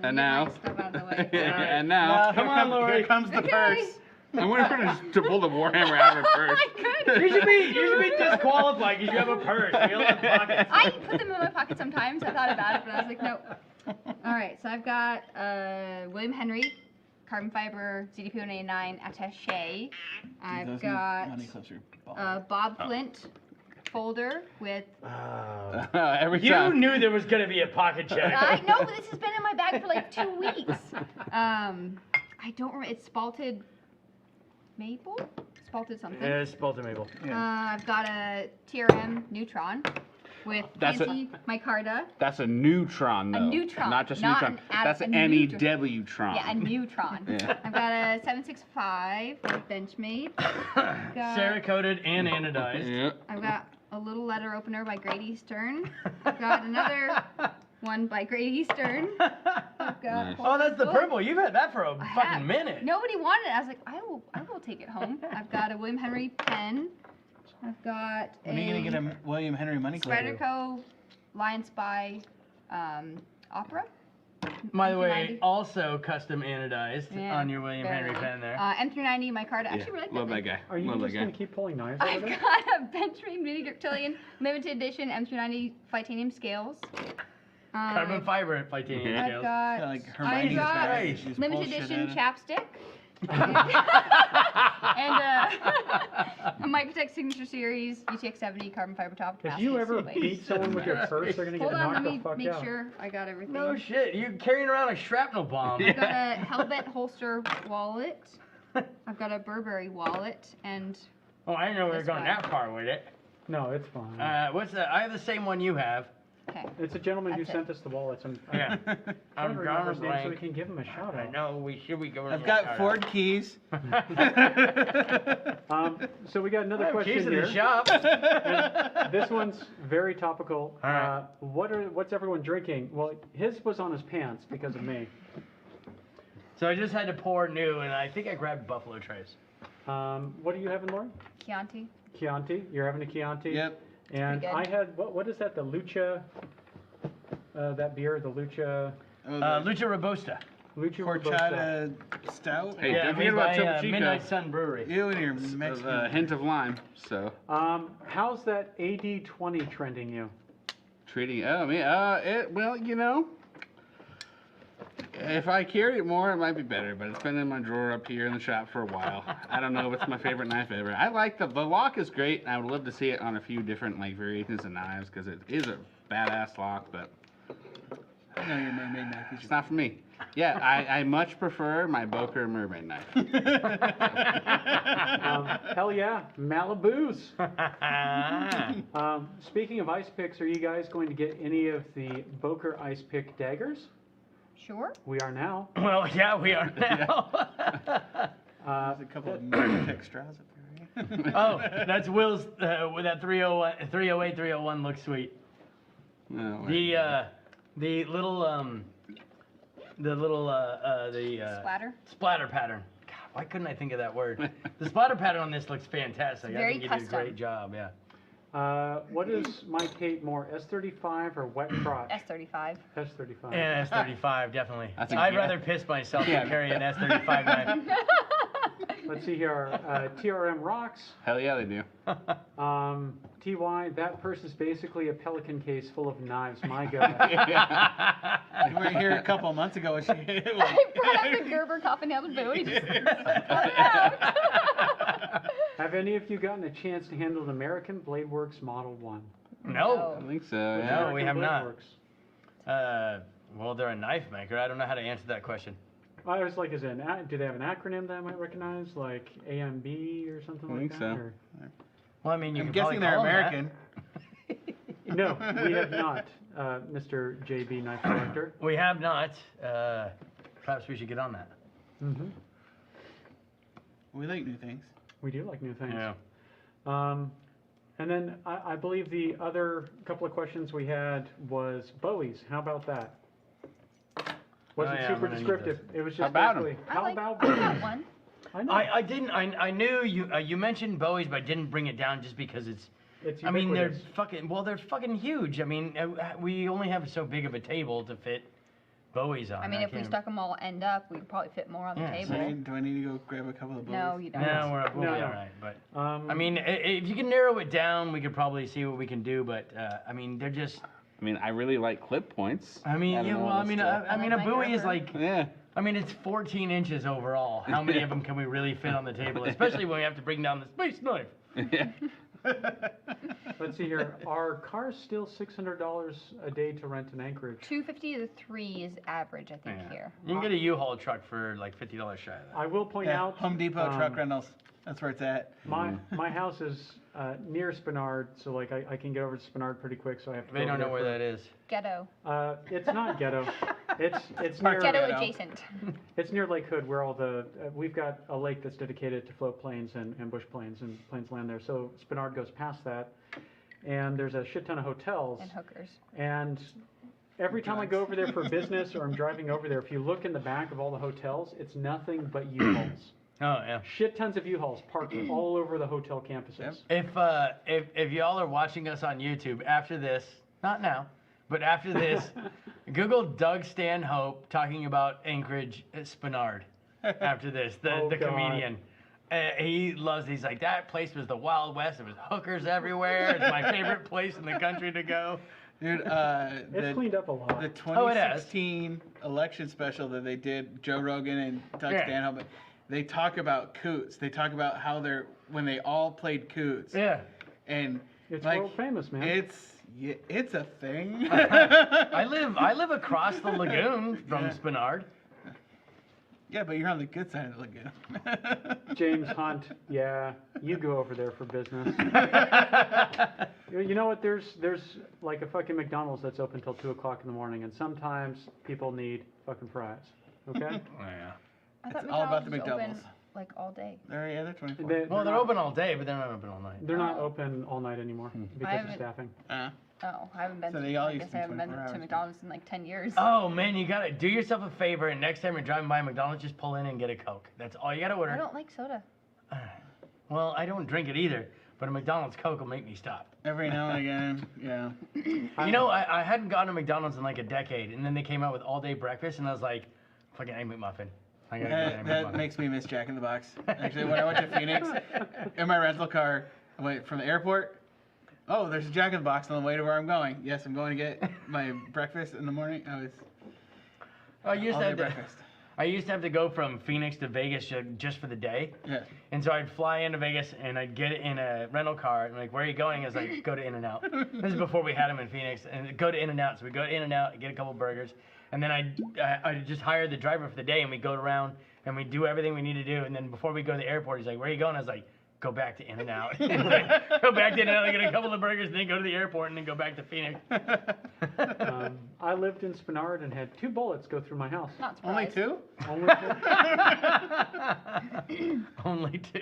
[SPEAKER 5] And now.
[SPEAKER 4] Get my stuff out of the way.
[SPEAKER 5] And now.
[SPEAKER 1] Come on, Lori.
[SPEAKER 3] Here comes the
[SPEAKER 4] Okay.
[SPEAKER 3] purse.
[SPEAKER 5] I'm waiting for her to pull the Warhammer out of her purse.
[SPEAKER 4] I could.
[SPEAKER 1] You should be disqualified because you have a purse. You don't have pockets.
[SPEAKER 4] I put them in my pocket sometimes. I thought about it, but I was like, nope. All right, so I've got William Henry, carbon fiber, ZDP 189 attaché. I've
[SPEAKER 3] Those
[SPEAKER 4] got
[SPEAKER 3] money clips are
[SPEAKER 4] Bob Flint folder with.
[SPEAKER 5] Every
[SPEAKER 1] You
[SPEAKER 5] time.
[SPEAKER 1] knew there was gonna be a pocket check.
[SPEAKER 4] I know, but this has been in my bag for like 2 weeks. I don't remember. It's spalted maple? Spalted something.
[SPEAKER 1] Yeah, it's Bolton Maple.
[SPEAKER 4] I've got a TRM Neutron with
[SPEAKER 5] That's a-
[SPEAKER 4] fancy micarta.
[SPEAKER 5] That's a neutron, though.
[SPEAKER 4] neutron,
[SPEAKER 5] Not just
[SPEAKER 4] not
[SPEAKER 5] neutron.
[SPEAKER 4] an ad-
[SPEAKER 5] That's
[SPEAKER 4] a
[SPEAKER 5] an
[SPEAKER 4] neutron.
[SPEAKER 5] NEW-tron.
[SPEAKER 4] Yeah, a Neutron.
[SPEAKER 5] Yeah.
[SPEAKER 4] I've got a 765 with Benchmade. I've got,
[SPEAKER 1] Cerakoted and anodized.
[SPEAKER 5] Yeah.
[SPEAKER 4] I've got a little letter opener by Great Eastern. I've got another one by Great Eastern. I've got
[SPEAKER 5] Nice.
[SPEAKER 1] Oh, that's the
[SPEAKER 4] book.
[SPEAKER 1] purple. You've had that for a
[SPEAKER 4] I
[SPEAKER 1] fucking
[SPEAKER 4] have.
[SPEAKER 1] minute.
[SPEAKER 4] Nobody wanted it. I was like, I will take it home. I've got a William Henry pen. I've got
[SPEAKER 3] When are you gonna get a William Henry money clip?
[SPEAKER 4] Spyderco Lion Spy Opera.
[SPEAKER 1] By the way,
[SPEAKER 4] 1990.
[SPEAKER 1] also custom anodized
[SPEAKER 4] Yeah,
[SPEAKER 1] on your William Henry
[SPEAKER 4] barely.
[SPEAKER 1] pen there.
[SPEAKER 4] M390 micarta.
[SPEAKER 5] Yeah.
[SPEAKER 4] Actually, really like
[SPEAKER 5] Love
[SPEAKER 4] that
[SPEAKER 5] that
[SPEAKER 4] thing.
[SPEAKER 5] guy.
[SPEAKER 2] Are you
[SPEAKER 5] Love
[SPEAKER 2] just
[SPEAKER 5] that
[SPEAKER 2] going
[SPEAKER 5] guy.
[SPEAKER 2] to keep pulling knives out
[SPEAKER 4] I've
[SPEAKER 2] of there?
[SPEAKER 4] got a Benchmade Mini Reptilian limited edition M390 titanium scales.
[SPEAKER 1] Carbon fiber titanium
[SPEAKER 5] Yeah.
[SPEAKER 4] I've
[SPEAKER 1] scales.
[SPEAKER 4] got,
[SPEAKER 3] Yeah, like Hermione's
[SPEAKER 4] got
[SPEAKER 3] bag. She just
[SPEAKER 4] limited
[SPEAKER 3] pulls shit
[SPEAKER 4] edition
[SPEAKER 3] out
[SPEAKER 4] chapstick. and a Microtech Signature Series UTX 70 carbon fiber top.
[SPEAKER 2] If you ever
[SPEAKER 4] Wait.
[SPEAKER 2] beat someone with your purse, they're going to
[SPEAKER 4] Hold
[SPEAKER 2] get
[SPEAKER 4] on, let
[SPEAKER 2] knocked
[SPEAKER 4] me
[SPEAKER 2] the fuck
[SPEAKER 4] make
[SPEAKER 2] out.
[SPEAKER 4] sure I got everything.
[SPEAKER 1] No shit, you carrying around a shrapnel bomb.
[SPEAKER 4] I've got a Hellbent holster wallet. I've got a Burberry wallet, and
[SPEAKER 1] Oh, I didn't know we were
[SPEAKER 4] That's
[SPEAKER 1] going
[SPEAKER 4] fine.
[SPEAKER 1] that far with it.
[SPEAKER 2] No, it's fine.
[SPEAKER 1] What's that? I have the same one you have.
[SPEAKER 4] okay.
[SPEAKER 2] It's a gentleman who
[SPEAKER 4] That's it.
[SPEAKER 2] sent us the wallets. I'm
[SPEAKER 1] Yeah.
[SPEAKER 2] trying to remember his name so we
[SPEAKER 1] blank.
[SPEAKER 2] can give him a shout
[SPEAKER 1] I
[SPEAKER 2] out.
[SPEAKER 1] know, should we go
[SPEAKER 3] I've got Ford keys.
[SPEAKER 2] So we got another
[SPEAKER 1] I have
[SPEAKER 2] question
[SPEAKER 1] keys to
[SPEAKER 2] here.
[SPEAKER 1] the shop.
[SPEAKER 2] And this one's very topical.
[SPEAKER 1] All right.
[SPEAKER 2] What's everyone drinking? Well, his was on his pants because of me.
[SPEAKER 1] So I just had to pour new, and I think I grabbed Buffalo Trace.
[SPEAKER 2] What are you having, Lauren?
[SPEAKER 4] Chianti.
[SPEAKER 2] Chianti. You're having a Chianti.
[SPEAKER 3] Yep.
[SPEAKER 2] And
[SPEAKER 4] Pretty
[SPEAKER 2] I
[SPEAKER 4] good.
[SPEAKER 2] had what is that? The Lucha. That beer, the Lucha.
[SPEAKER 3] Oh,
[SPEAKER 1] Lucha Robusta.
[SPEAKER 2] Lucha Robusta.
[SPEAKER 3] Horchata stout.
[SPEAKER 5] Hey,
[SPEAKER 1] Yeah,
[SPEAKER 5] don't
[SPEAKER 1] made
[SPEAKER 5] forget about
[SPEAKER 1] by
[SPEAKER 5] Topo Chico.
[SPEAKER 1] Midnight Sun Brewery.
[SPEAKER 3] You and your
[SPEAKER 5] A
[SPEAKER 3] Mexican.
[SPEAKER 5] hint of lime. So
[SPEAKER 2] How's that AD20 trending you?
[SPEAKER 5] treating. Oh man. Well, you know. If I carried it more, it might be better, but it's been in my drawer up here in the shop for a while. I don't know if it's my favorite knife ever. I like the lock is great, and I would love to see it on a few different like variations of knives because it is a badass lock, but
[SPEAKER 3] No, your mermaid knife.
[SPEAKER 5] it's not for me. Yeah, I much prefer my Boker mermaid knife.
[SPEAKER 2] Hell yeah, Malibu's. Speaking of ice picks, are you guys going to get any of the Boker ice pick daggers?
[SPEAKER 4] Sure.
[SPEAKER 2] We are now.
[SPEAKER 1] Well, yeah, we are now.
[SPEAKER 3] There's a couple of Tech straws up there.
[SPEAKER 1] Oh, that's Will's with that 301, 308, 301 looks sweet.
[SPEAKER 5] No,
[SPEAKER 1] The little
[SPEAKER 4] Splatter.
[SPEAKER 1] splatter pattern. God, why couldn't I think of that word? The splatter pattern on this looks fantastic.
[SPEAKER 4] Very
[SPEAKER 1] I think you did a
[SPEAKER 4] custom.
[SPEAKER 1] great job. Yeah.
[SPEAKER 2] What is Mike Kate more, S35 or wet crotch?
[SPEAKER 4] S35.
[SPEAKER 2] S35.
[SPEAKER 1] Yeah, S35 definitely.
[SPEAKER 5] That's a
[SPEAKER 1] I'd
[SPEAKER 5] yeah.
[SPEAKER 1] rather piss myself
[SPEAKER 5] Yeah.
[SPEAKER 1] than carry an S35 knife.
[SPEAKER 2] Let's see here. TRM rocks.
[SPEAKER 5] Hell yeah, they do.
[SPEAKER 2] TY, that person's basically a pelican case full of knives. My God.
[SPEAKER 3] We were here a couple months ago. And she
[SPEAKER 4] I brought out the Gerber coffin nailed boot. He just pulled it out.
[SPEAKER 2] Have any of you gotten a chance to handle an American Blade Works Model 1?
[SPEAKER 1] No.
[SPEAKER 5] I think so.
[SPEAKER 1] No,
[SPEAKER 5] Yeah.
[SPEAKER 1] we have
[SPEAKER 2] Blade
[SPEAKER 1] not.
[SPEAKER 2] Works.
[SPEAKER 1] Well, they're a knife maker. I don't know how to answer that question.
[SPEAKER 2] I was like, do they have an acronym that I might recognize, like AMB or something
[SPEAKER 5] I
[SPEAKER 2] like
[SPEAKER 5] think
[SPEAKER 2] that?
[SPEAKER 5] so.
[SPEAKER 2] or-
[SPEAKER 1] Well, I mean, you
[SPEAKER 3] I'm
[SPEAKER 1] can
[SPEAKER 3] guessing they're
[SPEAKER 1] probably call
[SPEAKER 3] American.
[SPEAKER 2] No, we have not, Mr. JB Knife Collector.
[SPEAKER 1] We have not. Perhaps we should get on that.
[SPEAKER 2] Mm-hmm.
[SPEAKER 3] We like new things.
[SPEAKER 2] We do like new things.
[SPEAKER 1] Yeah.
[SPEAKER 2] And then I believe the other couple of questions we had was Bowie's. How about that? Wasn't
[SPEAKER 1] Oh, yeah, I'm
[SPEAKER 2] super
[SPEAKER 1] gonna need
[SPEAKER 2] descriptive. It was just
[SPEAKER 5] about 'em?
[SPEAKER 2] basically,
[SPEAKER 4] I
[SPEAKER 2] how
[SPEAKER 4] like
[SPEAKER 2] about
[SPEAKER 4] I
[SPEAKER 2] Bowie?
[SPEAKER 4] got one.
[SPEAKER 2] I know.
[SPEAKER 1] I didn't. I knew you mentioned Bowie's, but I didn't bring it down just because it's.
[SPEAKER 2] It's
[SPEAKER 1] I mean, they're
[SPEAKER 2] ubiquitous.
[SPEAKER 1] fucking. Well, they're fucking huge. I mean, we only have so big of a table to fit Bowie's on.
[SPEAKER 4] I mean, if we
[SPEAKER 1] can't-
[SPEAKER 4] stuck them all end up, we'd probably fit more on the
[SPEAKER 1] Yeah,
[SPEAKER 3] Do I,
[SPEAKER 4] table.
[SPEAKER 3] need, do I need to go grab a couple of bows?
[SPEAKER 4] No, you don't.
[SPEAKER 1] No, we'll
[SPEAKER 2] No,
[SPEAKER 1] be
[SPEAKER 2] no.
[SPEAKER 1] all right. But
[SPEAKER 2] Um,
[SPEAKER 1] I mean, if you can narrow it down, we could probably see what we can do. But I mean, they're just.
[SPEAKER 5] I mean, I really like clip points.
[SPEAKER 1] I mean,
[SPEAKER 5] don't
[SPEAKER 1] yeah,
[SPEAKER 5] know
[SPEAKER 1] well,
[SPEAKER 5] what
[SPEAKER 1] I mean,
[SPEAKER 5] else
[SPEAKER 1] I mean, a
[SPEAKER 4] like
[SPEAKER 1] buoy is
[SPEAKER 4] rubber.
[SPEAKER 1] like,
[SPEAKER 5] Yeah.
[SPEAKER 1] I mean, it's 14 inches overall. How many of them can we really fit on the table? Especially when we have to bring down the space knife.
[SPEAKER 5] Yeah.
[SPEAKER 2] Let's see here. Are cars still $600 a day to rent in Anchorage?
[SPEAKER 4] 250 to 3 is average, I think, here.
[SPEAKER 1] You can get a U-Haul truck for like $50 shy of that.
[SPEAKER 2] I will point
[SPEAKER 3] Yeah,
[SPEAKER 2] out
[SPEAKER 3] Home Depot truck rentals. That's where it's at.
[SPEAKER 2] my house is near Spinard, so like I can get over to Spinard pretty quick. So I have to.
[SPEAKER 1] They don't know where that is.
[SPEAKER 4] Ghetto.
[SPEAKER 2] It's not ghetto. It's near
[SPEAKER 4] Ghetto
[SPEAKER 3] Ghetto.
[SPEAKER 4] adjacent.
[SPEAKER 2] it's near Lake Hood, where all the we've got a lake that's dedicated to float planes and bush planes, and planes land there. So Spinard goes past that, and there's a shit ton of hotels.
[SPEAKER 4] And hookers.
[SPEAKER 2] And every time I go over there for business or I'm driving over there, if you look in the back of all the hotels, it's nothing but U-Hauls.
[SPEAKER 1] Oh yeah.
[SPEAKER 2] Shit tons of U-Hauls parked all over the hotel campuses.
[SPEAKER 3] Yep.
[SPEAKER 1] If y'all are watching us on YouTube after this, not now, but after this, Google Doug Stanhope talking about Anchorage Spinard. After this,
[SPEAKER 2] Oh,
[SPEAKER 1] the
[SPEAKER 2] God.
[SPEAKER 1] comedian. He loves. He's like, that place was the Wild West. There was hookers everywhere. It's my favorite place in the country to go.
[SPEAKER 3] Dude,
[SPEAKER 2] It's cleaned up a lot.
[SPEAKER 3] the
[SPEAKER 1] Oh, it has.
[SPEAKER 3] 2016 election special that they did, Joe Rogan and Doug
[SPEAKER 1] Yeah.
[SPEAKER 3] Stanhope, they talk about coots. They talk about how when they all played coots.
[SPEAKER 1] Yeah.
[SPEAKER 3] And
[SPEAKER 2] It's
[SPEAKER 3] like,
[SPEAKER 2] world famous, man.
[SPEAKER 3] it's a thing.
[SPEAKER 1] I live across the lagoon from
[SPEAKER 3] Yeah.
[SPEAKER 1] Spinard.
[SPEAKER 3] Yeah, but you're on the good side of the lagoon.
[SPEAKER 2] James Hunt, yeah, you go over there for business. You know what? There's like a fucking McDonald's that's open till 2 o'clock in the morning, and sometimes people need fucking fries. Okay?
[SPEAKER 1] Oh, yeah.
[SPEAKER 4] I thought
[SPEAKER 3] It's all about the
[SPEAKER 4] McDonald's was
[SPEAKER 3] McDoubles.
[SPEAKER 4] open, like all day.
[SPEAKER 3] They're 24.
[SPEAKER 1] Well, they're open all day, but they're not open all night.
[SPEAKER 2] They're not open all night anymore because of
[SPEAKER 4] haven't-
[SPEAKER 2] staffing.
[SPEAKER 4] Oh, I haven't been.
[SPEAKER 3] So they all
[SPEAKER 4] I
[SPEAKER 3] used
[SPEAKER 4] guess
[SPEAKER 3] to
[SPEAKER 4] I
[SPEAKER 3] be
[SPEAKER 4] haven't been
[SPEAKER 3] 24
[SPEAKER 4] to
[SPEAKER 3] hours.
[SPEAKER 4] McDonald's in like 10 years.
[SPEAKER 1] Oh man, you gotta do yourself a favor, and next time you're driving by McDonald's, just pull in and get a Coke. That's all you gotta order.
[SPEAKER 4] I don't like soda.
[SPEAKER 1] Well, I don't drink it either, but a McDonald's Coke will make me stop.
[SPEAKER 3] Every now and again, yeah.
[SPEAKER 1] You know, I hadn't gone to McDonald's in like a decade, and then they came out with all day breakfast, and I was like, fucking Egg McMuffin. I gotta get an Egg
[SPEAKER 3] That
[SPEAKER 1] McMuffin.
[SPEAKER 3] makes me miss Jack in the Box. Actually, when I went to Phoenix, in my rental car, I went from the airport. Oh, there's a Jack in the Box on the way to where I'm going. Yes, I'm going to get my breakfast in the morning.
[SPEAKER 1] I used
[SPEAKER 3] all
[SPEAKER 1] to
[SPEAKER 3] day
[SPEAKER 1] have to,
[SPEAKER 3] breakfast.
[SPEAKER 1] I used to have to go from Phoenix to Vegas just for the day.
[SPEAKER 3] Yeah.
[SPEAKER 1] And so I'd fly into Vegas and I'd get in a rental car. And like, where are you going? I was like, go to In-N-Out. This is before we had them in Phoenix. And go to In-N-Out. So we go to In-N-Out, get a couple burgers. And then I'd just hire the driver for the day and we'd go around and we'd do everything we need to do. And then before we go to the airport, he's like, where are you going? I was like, go back to In-N-Out. Go back to In-N-Out, get a couple of burgers, and then go to the airport and then go back to Phoenix.
[SPEAKER 2] I lived in Spinard and had 2 bullets go through my house.
[SPEAKER 4] Not
[SPEAKER 3] Only
[SPEAKER 4] surprised.
[SPEAKER 3] 2?
[SPEAKER 2] Only 2.
[SPEAKER 1] Only 2.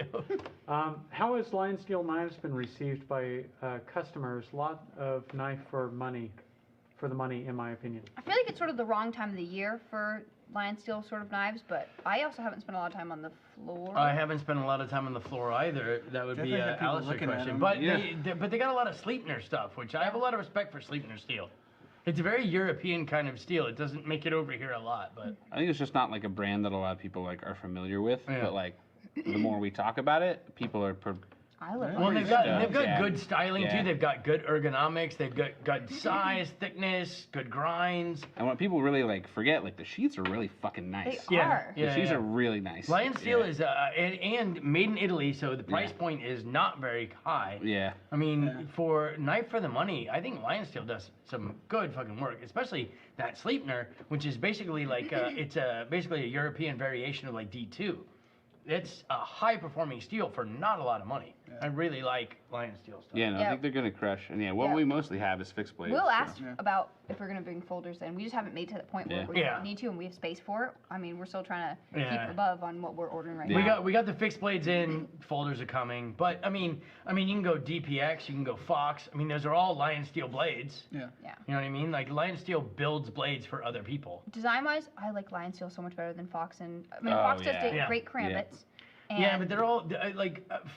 [SPEAKER 2] How has Lion Steel knives been received by customers? Lot of knife for the money, in my opinion.
[SPEAKER 4] I feel like it's sort of the wrong time of the year for lion steel sort of knives, but I also haven't spent a lot of time on the floor.
[SPEAKER 1] I haven't spent a lot of time on the floor either. That would
[SPEAKER 3] Definitely
[SPEAKER 1] be
[SPEAKER 3] have
[SPEAKER 1] an
[SPEAKER 3] people
[SPEAKER 1] Alistair
[SPEAKER 3] looking at
[SPEAKER 1] question.
[SPEAKER 3] them.
[SPEAKER 1] But
[SPEAKER 5] Yeah.
[SPEAKER 1] but they got a lot of Sleipner stuff, which I have a lot of respect for Sleipner steel. It's a very European kind of steel. It doesn't make it over here a lot, but
[SPEAKER 5] I think it's just not like a brand that a lot of people like are familiar with.
[SPEAKER 1] Yeah.
[SPEAKER 5] But like, the more we talk about it, people are.
[SPEAKER 4] I love
[SPEAKER 3] Well,
[SPEAKER 1] well,
[SPEAKER 4] lion
[SPEAKER 1] they've
[SPEAKER 4] steel.
[SPEAKER 1] got
[SPEAKER 5] Yeah.
[SPEAKER 1] good styling
[SPEAKER 5] Yeah.
[SPEAKER 1] too. They've got good ergonomics. They've got size, thickness, good grinds.
[SPEAKER 5] And what people really like forget, like the sheets are really fucking nice.
[SPEAKER 4] They are.
[SPEAKER 5] The sheets are really nice.
[SPEAKER 1] Lion Steel
[SPEAKER 5] Yeah.
[SPEAKER 1] is and made in Italy, so the price
[SPEAKER 5] Yeah.
[SPEAKER 1] point is not very high.
[SPEAKER 5] Yeah.
[SPEAKER 1] I mean,
[SPEAKER 3] Yeah.
[SPEAKER 1] for knife for the money, I think Lion Steel does some good fucking work, especially that Sleipner, which is basically like it's basically a European variation of like D2. It's a high performing steel for not a lot of money. I really like Lion Steel stuff.
[SPEAKER 5] Yeah, no, I
[SPEAKER 4] Yeah.
[SPEAKER 5] think they're gonna crush. And yeah, what
[SPEAKER 4] Yeah.
[SPEAKER 5] we mostly have is fixed blades.
[SPEAKER 4] Will
[SPEAKER 5] so-
[SPEAKER 4] asked
[SPEAKER 3] Yeah.
[SPEAKER 4] about if we're going to bring folders in. We just haven't made to that point where
[SPEAKER 5] Yeah.
[SPEAKER 4] we
[SPEAKER 1] Yeah.
[SPEAKER 4] need to and we have space for it. I mean, we're still trying to
[SPEAKER 1] Yeah.
[SPEAKER 4] keep above on what we're ordering right
[SPEAKER 5] Yeah.
[SPEAKER 4] now.
[SPEAKER 1] We got the fixed blades in, folders are coming, but I mean you can go DPX, you can go Fox. I mean those are all Lion Steel blades.
[SPEAKER 3] Yeah.
[SPEAKER 4] Yeah.
[SPEAKER 1] You know what I mean? Like Lion Steel builds blades for other people.
[SPEAKER 4] Design-wise, I like Lion Steel so much better than Fox. And I mean,
[SPEAKER 5] Oh,
[SPEAKER 4] Fox does
[SPEAKER 5] yeah.
[SPEAKER 1] Yeah.
[SPEAKER 4] great karambits. And
[SPEAKER 1] Yeah, but they're all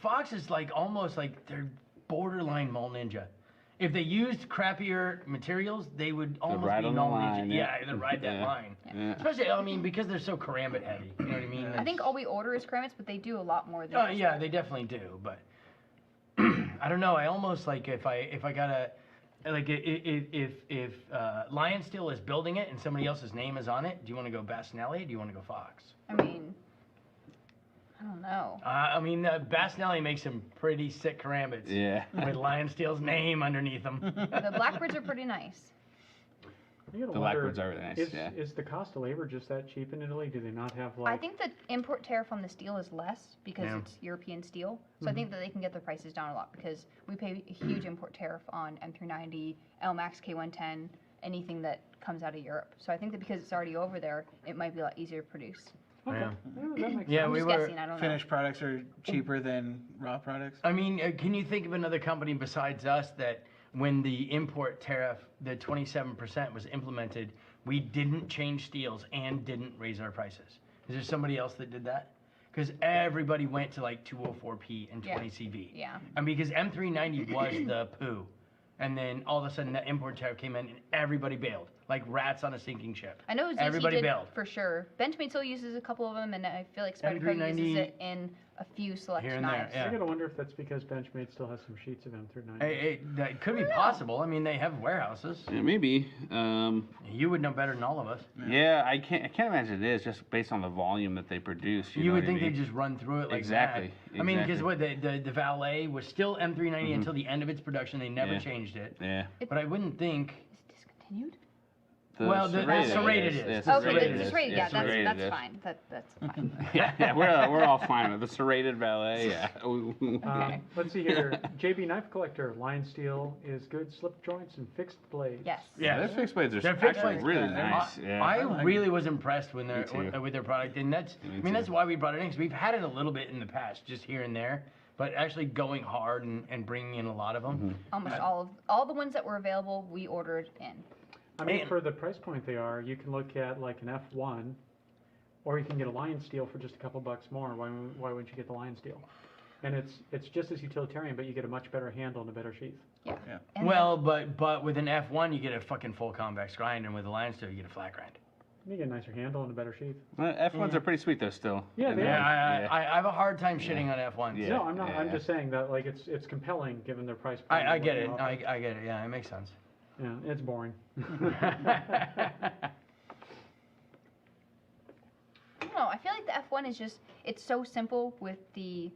[SPEAKER 1] Fox is like almost like they're borderline Mall Ninja. If they used crappier materials, they would almost
[SPEAKER 5] ride
[SPEAKER 1] be
[SPEAKER 5] on the
[SPEAKER 1] Mall
[SPEAKER 5] line,
[SPEAKER 1] Ninja.
[SPEAKER 5] yeah.
[SPEAKER 1] Yeah, they'd ride that
[SPEAKER 5] Yeah.
[SPEAKER 1] line.
[SPEAKER 5] Yeah.
[SPEAKER 1] Especially, I mean, because they're so karambit heavy. You know what I mean?
[SPEAKER 4] I think all we order is karambits, but they do a lot more than
[SPEAKER 1] Oh
[SPEAKER 4] just
[SPEAKER 1] yeah,
[SPEAKER 4] that.
[SPEAKER 1] they definitely do. But I don't know. I almost like if I got like if Lion Steel is building it and somebody else's name is on it, do you want to go Bassinelli or do you want to go Fox?
[SPEAKER 4] I mean, I don't know.
[SPEAKER 1] Bassinelli makes some pretty sick karambits.
[SPEAKER 5] Yeah.
[SPEAKER 1] With Lion Steel's name underneath them.
[SPEAKER 4] The Blackbirds are pretty nice.
[SPEAKER 2] You gotta
[SPEAKER 5] The
[SPEAKER 2] wonder,
[SPEAKER 5] Blackbirds are really nice.
[SPEAKER 2] is the cost of labor just that cheap in Italy? Do they not have like?
[SPEAKER 4] I think the import tariff on the steel is less because
[SPEAKER 1] Yeah.
[SPEAKER 4] it's European steel. So I think that they can get their prices down a lot because we pay a huge import tariff on M390, LMAX K110, anything that comes out of Europe. So I think that because it's already over there, it might be a lot easier to produce.
[SPEAKER 2] Okay.
[SPEAKER 1] Yeah.
[SPEAKER 2] That makes
[SPEAKER 1] Yeah,
[SPEAKER 2] sense.
[SPEAKER 4] I'm
[SPEAKER 1] we
[SPEAKER 4] just
[SPEAKER 1] were
[SPEAKER 4] guessing. I don't know.
[SPEAKER 3] Finished products are cheaper than raw products.
[SPEAKER 1] I mean, can you think of another company besides us that when the import tariff, the 27% was implemented, we didn't change steels and didn't raise our prices? Is there somebody else that did that? Because everybody went to like 204p and 20 CV.
[SPEAKER 4] Yeah.
[SPEAKER 1] And because M390 was the poo. And then all of a sudden the import tariff came in and everybody bailed. Like rats on a sinking ship.
[SPEAKER 4] I know ZC
[SPEAKER 1] Everybody
[SPEAKER 4] did
[SPEAKER 1] bailed.
[SPEAKER 4] for sure. Benchmade still uses a couple of them, and I feel like Spyderco uses
[SPEAKER 1] M390
[SPEAKER 4] it in a few select
[SPEAKER 1] here and there,
[SPEAKER 4] knives.
[SPEAKER 1] yeah.
[SPEAKER 2] I gotta wonder if that's because Benchmade still has some sheets of M390.
[SPEAKER 1] That could be possible. I mean, they have warehouses.
[SPEAKER 5] Yeah, maybe.
[SPEAKER 1] You would know better than all of us.
[SPEAKER 5] Yeah, I can't imagine it is just based on the volume that they produce.
[SPEAKER 1] You
[SPEAKER 5] know
[SPEAKER 1] would
[SPEAKER 5] what I
[SPEAKER 1] think
[SPEAKER 5] mean?
[SPEAKER 1] they'd just run through it like
[SPEAKER 5] Exactly,
[SPEAKER 1] that. I mean, because
[SPEAKER 5] exactly.
[SPEAKER 1] what the Valet was still M390 until the end of its production. They never
[SPEAKER 5] Yeah.
[SPEAKER 1] changed it.
[SPEAKER 5] Yeah.
[SPEAKER 1] But I wouldn't think.
[SPEAKER 4] Is it discontinued?
[SPEAKER 1] Well, the serrated is.
[SPEAKER 5] Yes,
[SPEAKER 1] The
[SPEAKER 4] Okay,
[SPEAKER 1] serrated
[SPEAKER 4] the
[SPEAKER 1] is.
[SPEAKER 4] serrated, yeah,
[SPEAKER 5] serrated
[SPEAKER 4] that's
[SPEAKER 5] is.
[SPEAKER 4] fine. That's fine.
[SPEAKER 5] Yeah, we're all fine with the serrated valet. Yeah.
[SPEAKER 4] Okay.
[SPEAKER 2] Let's see here. JB Knife Collector. Lion Steel is good slip joints and fixed blades.
[SPEAKER 4] Yes.
[SPEAKER 1] Yeah.
[SPEAKER 5] Their fixed blades are
[SPEAKER 1] Their fixed
[SPEAKER 5] actually
[SPEAKER 1] blades-
[SPEAKER 5] really
[SPEAKER 3] yeah,
[SPEAKER 5] nice. Yeah.
[SPEAKER 1] I
[SPEAKER 3] like
[SPEAKER 1] really was impressed when
[SPEAKER 5] Me too.
[SPEAKER 1] with their product, and that's.
[SPEAKER 5] Me
[SPEAKER 1] I mean, that's
[SPEAKER 5] too.
[SPEAKER 1] why we brought it in. Because we've had it a little bit in the past, just here and there. But actually going hard and bringing in a lot of them.
[SPEAKER 4] Almost all the ones that were available, we ordered in.
[SPEAKER 2] I mean,
[SPEAKER 1] Man.
[SPEAKER 2] for the price point they are, you can look at like an F1, or you can get a Lion Steel for just a couple bucks more. Why wouldn't you get the Lion Steel? And it's just as utilitarian, but you get a much better handle and a better sheath.
[SPEAKER 4] Yeah.
[SPEAKER 3] Yeah.
[SPEAKER 4] And
[SPEAKER 1] Well, but with an F1 you get a fucking full convex grind, and with a Lion Steel you get a flat grind.
[SPEAKER 2] You get a nicer handle and a better sheath.
[SPEAKER 5] Well, F1s are pretty sweet though still.
[SPEAKER 2] Yeah, they
[SPEAKER 1] Yeah,
[SPEAKER 2] are.
[SPEAKER 1] I have a hard time shitting on F1s.
[SPEAKER 5] Yeah.
[SPEAKER 2] No, I'm not. I'm
[SPEAKER 5] yeah.
[SPEAKER 2] just saying that like it's compelling given their price point.
[SPEAKER 1] I
[SPEAKER 2] and
[SPEAKER 1] get
[SPEAKER 2] what
[SPEAKER 1] it.
[SPEAKER 2] they offer.
[SPEAKER 1] I get it. Yeah, it makes sense.
[SPEAKER 2] Yeah, it's boring.
[SPEAKER 4] I don't know. I feel like the F1 is just, it's so simple with the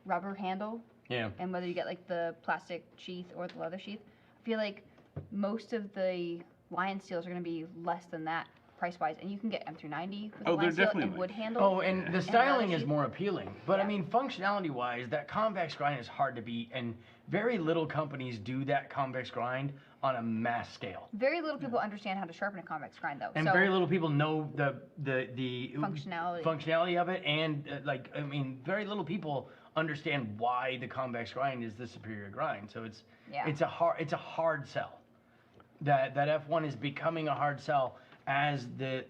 [SPEAKER 4] rubber handle,
[SPEAKER 1] Yeah.
[SPEAKER 4] and whether you get like the plastic sheath or the leather sheath. I feel like most of the Lion Steels are going to be less than that price-wise, and you can get M390 with
[SPEAKER 5] Oh,
[SPEAKER 4] a Lion
[SPEAKER 5] they're
[SPEAKER 4] Steel
[SPEAKER 5] definitely
[SPEAKER 4] and
[SPEAKER 5] like-
[SPEAKER 4] wood handle.
[SPEAKER 1] Oh, and the styling
[SPEAKER 4] leather
[SPEAKER 1] is
[SPEAKER 4] sheath.
[SPEAKER 1] more appealing. But I
[SPEAKER 4] Yeah.
[SPEAKER 1] mean, functionality-wise, that convex grind is hard to beat, and very little companies do that convex grind on a mass scale.
[SPEAKER 4] Very little people understand how to sharpen a convex grind, though.
[SPEAKER 1] And
[SPEAKER 4] so
[SPEAKER 1] very little people know the
[SPEAKER 4] functionality.
[SPEAKER 1] of it, and very little people understand why the convex grind is the superior grind. So it's
[SPEAKER 4] Yeah.
[SPEAKER 1] it's a hard sell. That F1 is becoming a hard sell as the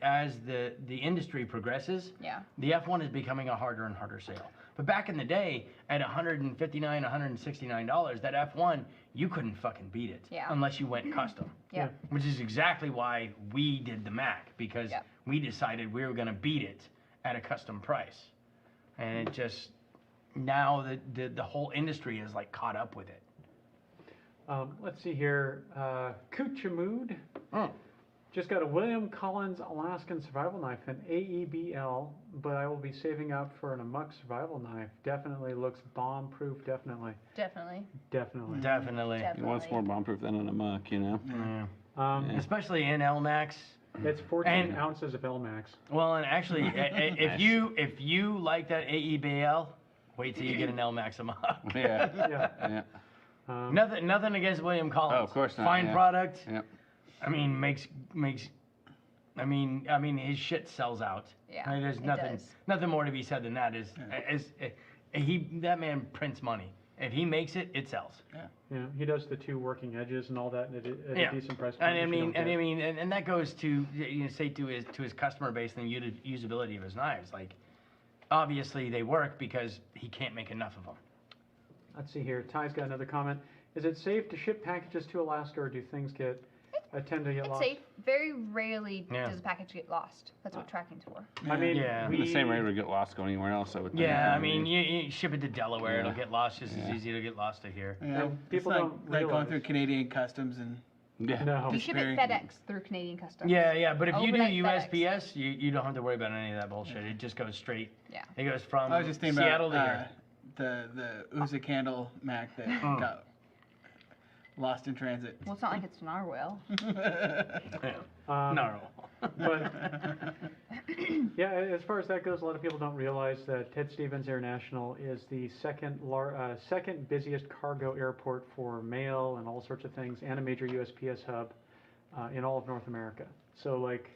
[SPEAKER 1] industry progresses.
[SPEAKER 4] Yeah.
[SPEAKER 1] The F1 is becoming a harder and harder sale. But back in the day, at $159, $169, that F1, you couldn't fucking beat it
[SPEAKER 4] Yeah.
[SPEAKER 1] unless you went custom.
[SPEAKER 4] Yeah.
[SPEAKER 1] Which is exactly why we did the Mac, because
[SPEAKER 4] Yep.
[SPEAKER 1] we decided we were going to beat it at a custom price. And it just, now the whole industry is like caught up with it.
[SPEAKER 2] Let's see here. Kuchamood just got a William Collins Alaskan survival knife, an AEBL, but I will be saving up for an Amok survival knife. Definitely looks bomb-proof. Definitely.
[SPEAKER 4] Definitely.
[SPEAKER 2] Definitely.
[SPEAKER 1] Definitely.
[SPEAKER 5] He wants more bomb-proof than an amok, you know.
[SPEAKER 1] Yeah.
[SPEAKER 2] Um,
[SPEAKER 5] Yeah.
[SPEAKER 1] Especially in LMAX.
[SPEAKER 2] It's 14
[SPEAKER 1] And-
[SPEAKER 2] ounces of LMAX.
[SPEAKER 1] Well, and actually, if you like that AEBL, wait till you get an LMAX Amok.
[SPEAKER 5] Yeah.
[SPEAKER 2] Yeah.
[SPEAKER 5] Yeah.
[SPEAKER 1] Nothing against William Collins.
[SPEAKER 5] Oh, of course not,
[SPEAKER 1] Fine
[SPEAKER 5] yeah.
[SPEAKER 1] product.
[SPEAKER 5] Yep.
[SPEAKER 1] I mean, makes. I mean, his shit sells out.
[SPEAKER 4] Yeah,
[SPEAKER 1] I mean, there's
[SPEAKER 4] it does.
[SPEAKER 1] nothing more to be said than that. That man prints money. If he makes it, it sells.
[SPEAKER 2] Yeah. He does the two working edges and all that at a
[SPEAKER 1] Yeah.
[SPEAKER 2] decent price point.
[SPEAKER 1] And I
[SPEAKER 2] which you
[SPEAKER 1] mean,
[SPEAKER 2] don't get.
[SPEAKER 1] and that goes to say to his customer base and the usability of his knives. Like, obviously they work because he can't make enough of them.
[SPEAKER 2] Let's see here. Ty's got another comment. Is it safe to ship packages to Alaska, or do things tend to get
[SPEAKER 4] It's
[SPEAKER 2] lost?
[SPEAKER 4] safe. Very rarely
[SPEAKER 1] Yeah.
[SPEAKER 4] does a package get lost. That's what tracking's for.
[SPEAKER 2] I mean,
[SPEAKER 1] Yeah.
[SPEAKER 5] The same rate would get lost going anywhere else, I would think.
[SPEAKER 1] Yeah, I mean, you ship it to Delaware, it'll
[SPEAKER 5] Yeah.
[SPEAKER 1] get lost just as
[SPEAKER 5] Yeah.
[SPEAKER 1] easy to get lost to here.
[SPEAKER 3] Yeah,
[SPEAKER 2] And people
[SPEAKER 3] it's
[SPEAKER 2] don't
[SPEAKER 3] like going
[SPEAKER 2] realize-
[SPEAKER 3] through Canadian customs and
[SPEAKER 5] Yeah.
[SPEAKER 2] No.
[SPEAKER 4] You ship it FedEx through Canadian Customs.
[SPEAKER 1] Yeah, but if you do
[SPEAKER 4] Overnight FedEx.
[SPEAKER 1] USPS, you don't have to worry about any of that bullshit. It just goes straight.
[SPEAKER 4] Yeah.
[SPEAKER 1] It goes from
[SPEAKER 3] I was just thinking
[SPEAKER 1] Seattle
[SPEAKER 3] about
[SPEAKER 1] to here.
[SPEAKER 3] the Uza candle Mac that got lost in transit.
[SPEAKER 4] Well, it's not like it's an narwhal.
[SPEAKER 1] No.
[SPEAKER 2] But yeah, as far as that goes, a lot of people don't realize that Ted Stevens International is the second busiest cargo airport for mail and all sorts of things, and a major USPS hub in all of North America. So like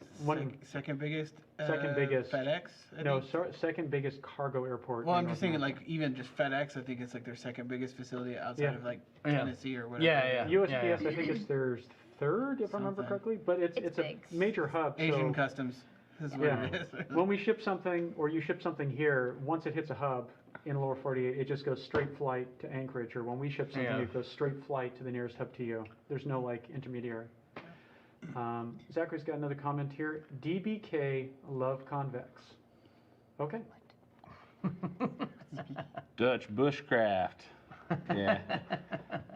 [SPEAKER 3] Second biggest.
[SPEAKER 2] Second biggest.
[SPEAKER 3] FedEx. I think?
[SPEAKER 2] Second biggest cargo airport.
[SPEAKER 3] Well,
[SPEAKER 2] in
[SPEAKER 3] I'm
[SPEAKER 2] North
[SPEAKER 3] just thinking
[SPEAKER 2] America.
[SPEAKER 3] like even just FedEx. I think it's like their second biggest facility outside of like Tennessee or whatever.
[SPEAKER 1] Yeah.
[SPEAKER 2] USPS, I think it's their third, if I remember
[SPEAKER 3] Something.
[SPEAKER 2] correctly, but it's a
[SPEAKER 4] big.
[SPEAKER 2] major hub.
[SPEAKER 3] Asian
[SPEAKER 2] so
[SPEAKER 3] customs. Is what
[SPEAKER 2] Yeah.
[SPEAKER 3] it is.
[SPEAKER 2] when we ship something, or you ship something here, once it hits a hub in lower 48, it just goes straight flight to Anchorage. Or when we ship something,
[SPEAKER 1] Yeah.
[SPEAKER 2] it goes straight flight to the nearest hub to you. There's no like intermediary. Zachary's got another comment here. DBK love convex. Okay.
[SPEAKER 5] Dutch bushcraft. Yeah.